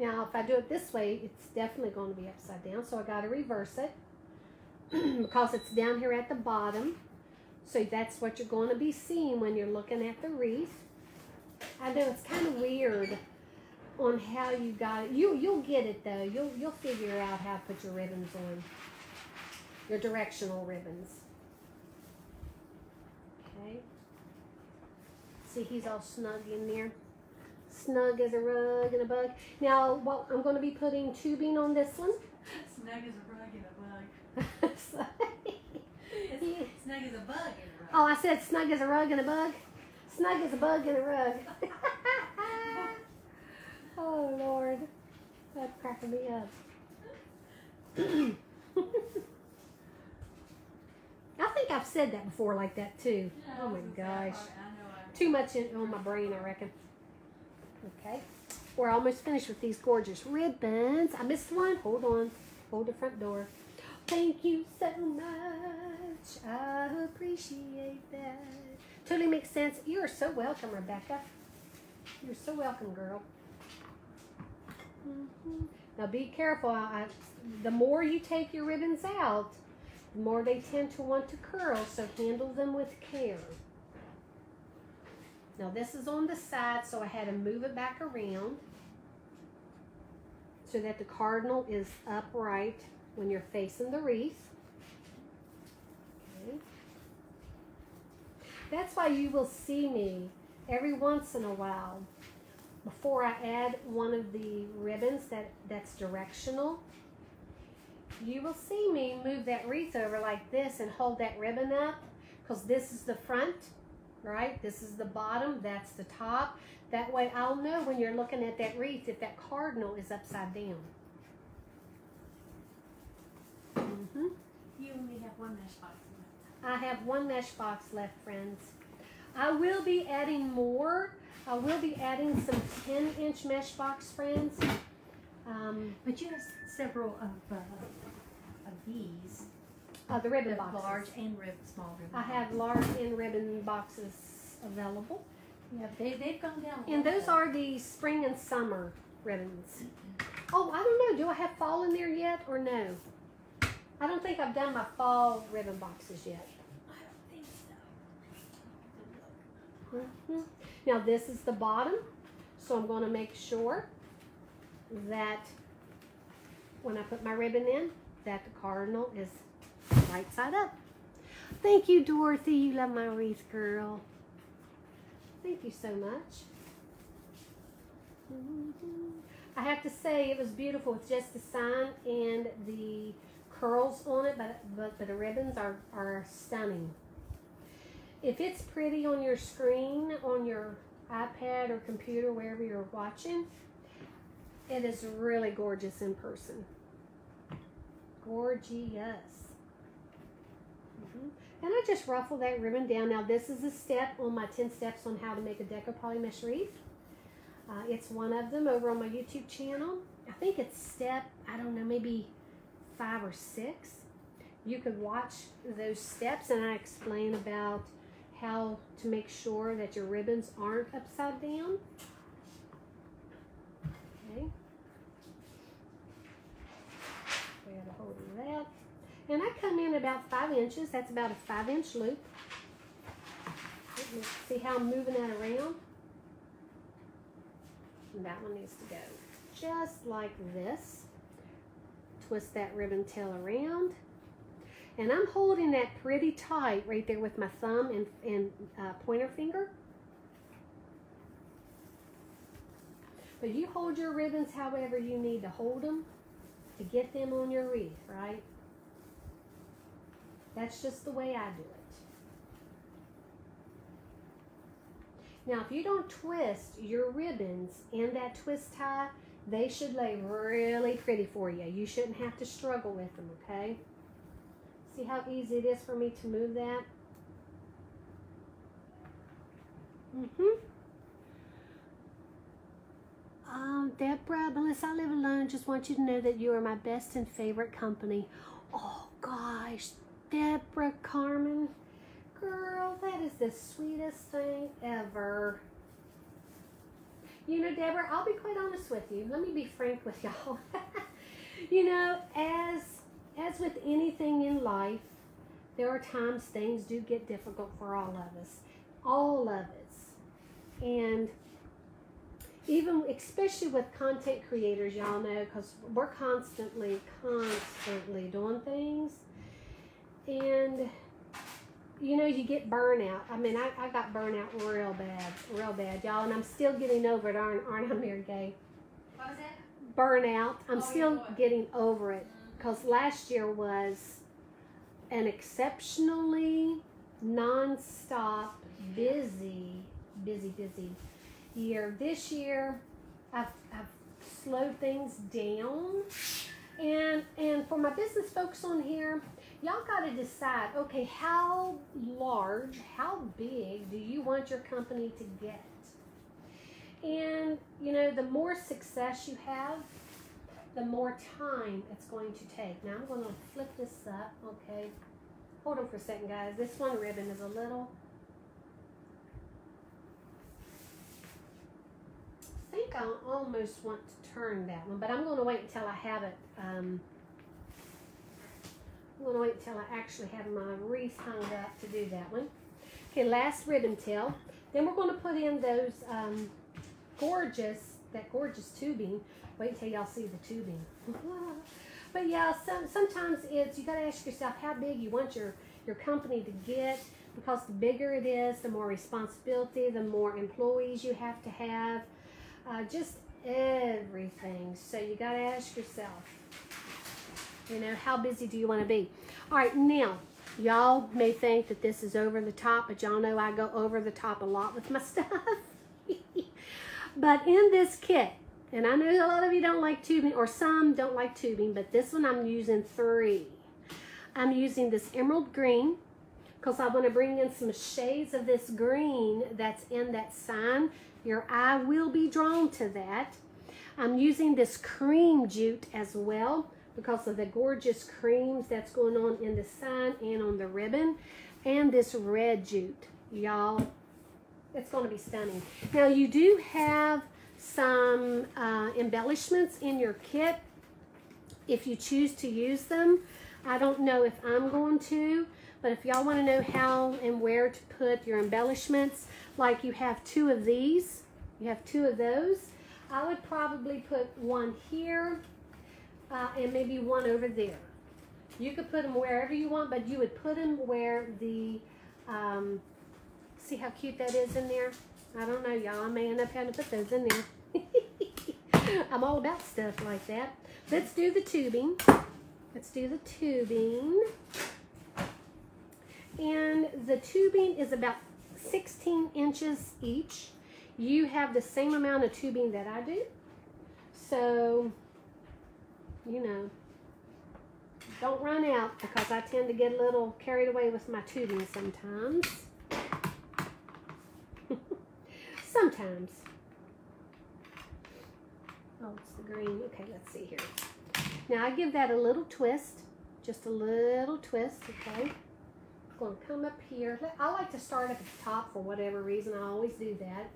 Now, if I do it this way, it's definitely going to be upside down. So I got to reverse it because it's down here at the bottom. So that's what you're going to be seeing when you're looking at the wreath. I know it's kind of weird on how you got it. You'll get it though. You'll figure out how to put your ribbons on. Your directional ribbons. Okay. See, he's all snug in there. Snug as a rug and a bug. Now, well, I'm going to be putting tubing on this one. Snug as a rug and a bug. Snug as a bug and a rug. Oh, I said snug as a rug and a bug. Snug as a bug and a rug. Oh, Lord. That's cracking me up. I think I've I've said that before like that too. Yeah, Oh my that's gosh. I know. Too much on my brain, I reckon. Okay. We're almost finished with these gorgeous ribbons. I missed one. Hold on. Hold the front door. Thank you so much. I appreciate that. Totally makes sense. You are so welcome, Rebecca. You're so welcome, girl. Now be careful. The more you take your ribbons out, the more they tend to want to curl, so handle them with care. Now this is on the side, so I had to move it back around so that the cardinal is upright when you're facing the wreath. Okay. That's why you will see me every once in a while, before I add one of the ribbons that's directional, you will see me move that wreath over like this and hold that ribbon up, because this is the front, right? This is the bottom, that's the top. That way I'll know when you're looking at that wreath if that cardinal is upside down. You only have one mesh box left. I have one mesh box left, friends. I will be adding more. I will be adding some 10-inch mesh box, friends. But you have several of these. The ribbon boxes. Large and small ribbon. I have large and ribbon boxes available. Yeah, they've gone down. And those are the spring and summer ribbons. Oh, I don't know. Do I have fall in there yet or no? I don't think I've done my fall ribbon boxes yet. I don't think so. Now this is the bottom, so I'm going to make sure that when I put my ribbon in, that the cardinal is right side up. Thank you, Dorothy. You love my wreath, girl. Thank you so much. I have to say it was beautiful with just the sign and the curls on it, but the ribbons are stunning. If it's pretty on your screen, on your iPad or computer, wherever you're watching, it is really gorgeous in person. Gorgeous. And I just ruffle that ribbon down. Now this is a step on my 10 steps on how to make a deco poly mesh wreath. It's one of them over on my YouTube channel. I think it's step, I don't know, maybe 5 or 6. You could watch those steps and I explain about how to make sure that your ribbons aren't upside down. Okay. Grab a hold of that. And I come in about 5 inches. That's about a 5-inch loop. See how I'm moving that around? And that one needs to go just like this. Twist that ribbon tail around. And I'm holding that pretty tight right there with my thumb and pointer finger. But you hold your ribbons however you need to hold them to get them on your wreath, right? That's just the way I do it. Now, if you don't twist your ribbons in that twist tie, they should lay really pretty for you. You shouldn't have to struggle with them, okay? See how easy it is for me to move that? Deborah, Melissa, I live alone. Just want you to know that you are my best and favorite company. Oh, gosh. Deborah, Carmen. Girl, that is the sweetest thing ever. You know, Deborah, I'll be quite honest with you. Let me be frank with y'all. You know, as with anything in life, there are times things do get difficult for all of us. All of us. And even, especially with content creators, y'all know, because we're constantly doing things. And, you know, you get burnout. I mean, I got burnout real bad, y'all. And I'm still getting over it, aren't I, Mary Gay? What was that? Burnout. I'm still getting over it. Because last year was an exceptionally non-stop, busy year. This year, I've slowed things down. And for my business folks on here, y'all got to decide, okay, how large, how big do you want your company to get? And, you know, the more success you have, the more time it's going to take. Now, I'm going to flip this up, okay? Hold on for a second, guys. This one ribbon is a little... I think I almost want to turn that one, but I'm going to wait until I have it. I'm going to wait until I actually have my wreath hung up to do that one. Okay, last ribbon tail. Then we're going to put in those gorgeous tubing. Wait until y'all see the tubing. But yeah, sometimes it's, you got to ask yourself how big you want your company to get, because the bigger it is, the more responsibility, the more employees you have to have, just everything. So you got to ask yourself, you know, how busy do you want to be? All right, now, y'all may think that this is over the top, but y'all know I go over the top a lot with my stuff. But in this kit, and I know a lot of you don't like tubing, or some don't like tubing, but this one I'm using 3. I'm using this emerald green, because I want to bring in some shades of this green that's in that sign. Your eye will be drawn to that. I'm using this cream jute as well, because of the gorgeous creams that's going on in the sign and on the ribbon. And this red jute, y'all, it's going to be stunning. Now, you do have some embellishments in your kit if you choose to use them. I don't know if I'm going to, but if y'all want to know how and where to put your embellishments, like you have 2 of these, you have 2 of those, I would probably put one here and maybe one over there. You could put them wherever you want, but you would put them where the, see how cute that is in there? I don't know, y'all. I may end up having to put those in there. I'm all about stuff like that. Let's do the tubing. Let's do the tubing. And the tubing is about 16 inches each. You have the same amount of tubing that I do. So, you know, don't run out, because I tend to get a little carried away with my tubing sometimes. Sometimes. Oh, it's the green. Okay, let's see here. Now I give that a little twist, just a little twist, okay? I'm going to come up here. I like to start at the top for whatever reason. I always do that.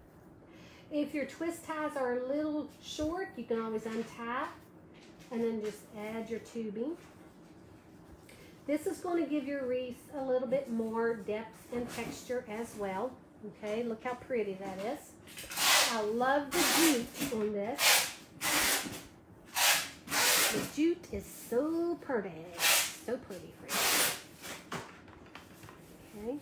If your twist ties are a little short, you can always untie and then just add your tubing. This is going to give your wreath a little bit more depth and texture as well. Okay, look how pretty that is. I love the jute on this. The jute is so pretty. So pretty, friends. Okay.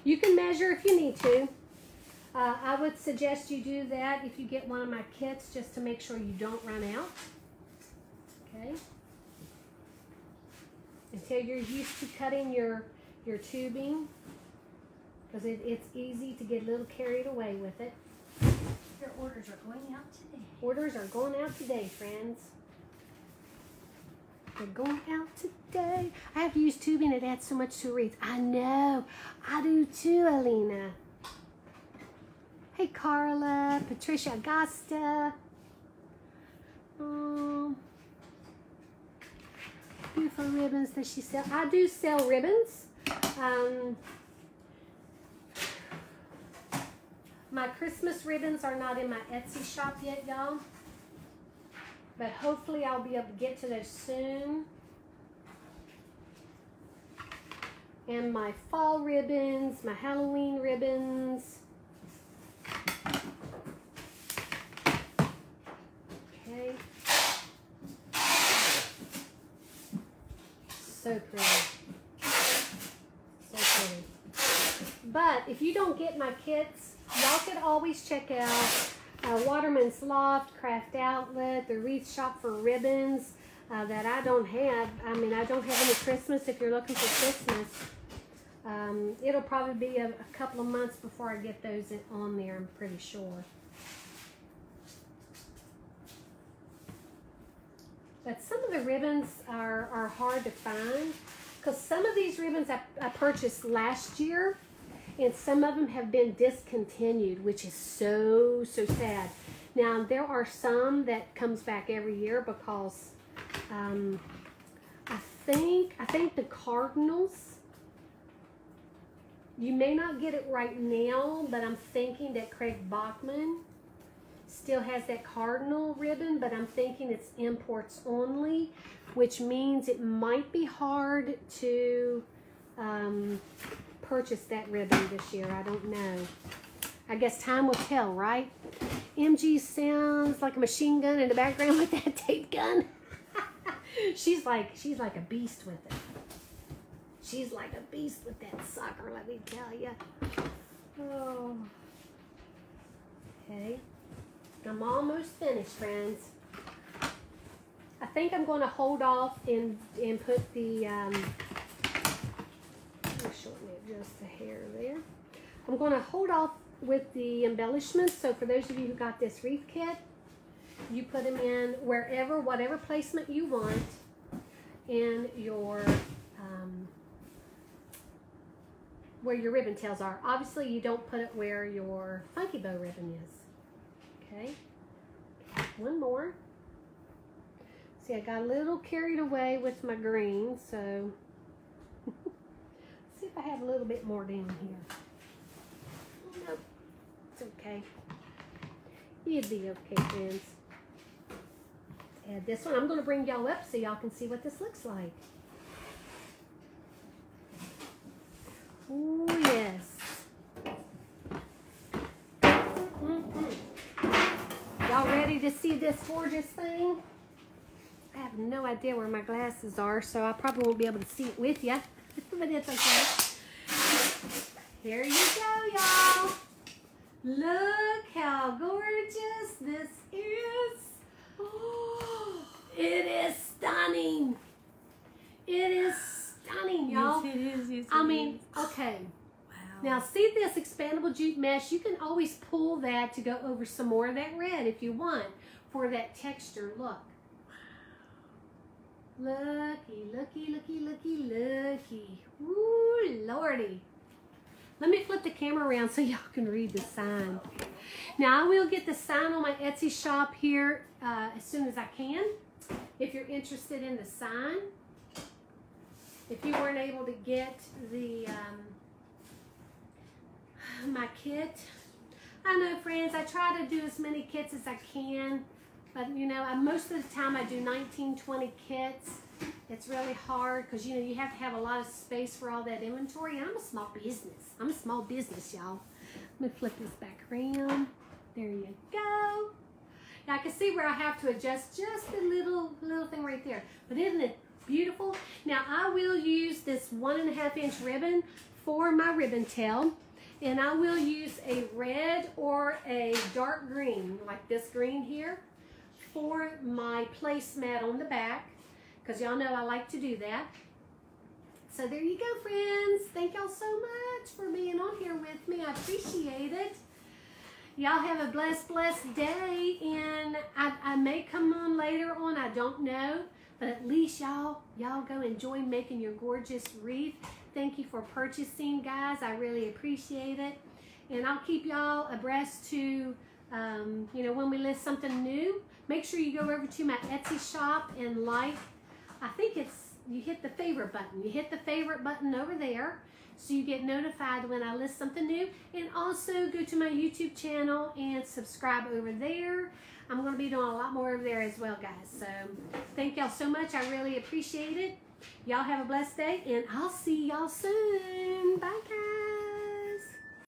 You can measure if you need to. I would suggest you do that if you get one of my kits, just to make sure you don't run out. Okay. Until you're used to cutting your tubing, because it's easy to get a little carried away with it. Your orders are going out today. Orders are going out today, friends. They're going out today. I have to use tubing. It adds so much to wreath. I know. I do too, Alina. Hey, Carla, Patricia Augusta. Beautiful ribbons that she sells. I do sell ribbons. My Christmas ribbons are not in my Etsy shop yet, y'all. But hopefully I'll be able to get to those soon. And my fall ribbons, my Halloween ribbons. Okay. So pretty. So pretty. But if you don't get my kits, y'all could always check out Waterman's Loft, Craft Outlet, the Wreath Shop for ribbons that I don't have. I mean, I don't have any Christmas if you're looking for Christmas. It'll probably be a couple of months before I get those on there, I'm pretty sure. But some of the ribbons are hard to find because some of these ribbons I purchased last year and some of them have been discontinued, which is so sad. Now there are some that comes back every year because I think the Cardinals, you may not get it right now, but I'm thinking that Craig Bachman still has that Cardinal ribbon, but I'm thinking it's imports only, which means it might be hard to purchase that ribbon this year. I don't know. I guess time will tell, right? MG sounds like a machine gun in the background with that tape gun. she's like a beast with it. She's like a beast with that sucker, let me tell you. Oh. Okay. I'm almost finished, friends. I think I'm going to hold off and put the, let me shorten it just a hair there. I'm going to hold off with the embellishments. So for those of you who got this wreath kit, you put them in wherever, whatever placement you want in your, where your ribbon tails are. Obviously, you don't put it where your funky bow ribbon is. Okay, one more. See, I got a little carried away with my green, so see if I have a little bit more down here. Nope, it's okay. You'd be okay, friends. Add this one. I'm going to bring y'all up so y'all can see what this looks like. Oh, yes. Y'all ready to see this gorgeous thing? I have no idea where my glasses are, so I probably won't be able to see it with you. But it's okay. Here you go, y'all. Look how gorgeous this is. Oh, it is stunning. It is stunning, y'all. Yes, it is. Yes, I mean, okay. Now see this expandable jute mesh, you can always pull that to go over some more of that red if you want for that texture. Look. Looky, looky, looky, looky, looky. Ooh, lordy. Let me flip the camera around so y'all can read the sign. Now I will get the sign on my Etsy shop here as soon as I can. If you're interested in the sign. If you weren't able to get the my kit. I know, friends, I try to do as many kits as I can, but you know, most of the time I do 19, 20 kits. It's really hard because you know you have to have a lot of space for all that inventory. And I'm a small business. I'm a small business, y'all. Let me flip this back around. There you go. Now I can see where I have to adjust just a little thing right there. But isn't it beautiful? Now I will use this 1.5 inch ribbon for my ribbon tail. And I will use a red or a dark green, like this green here, for my placemat on the back, because y'all know I like to do that. So there you go, friends. Thank y'all so much for being on here with me. I appreciate it. Y'all have a blessed day, and I may come on later on, I don't know, but at least y'all go enjoy making your gorgeous wreath. Thank you for purchasing, guys. I really appreciate it. And I'll keep y'all abreast to, you know, when we list something new. Make sure you go over to my Etsy shop and like, I think it's, you hit the favorite button. You hit the favorite button over there so you get notified when I list something new. And also go to my YouTube channel and subscribe over there. I'm going to be doing a lot more over there as well, guys. So thank y'all so much. I really appreciate it. Y'all have a blessed day, and I'll see y'all soon. Bye.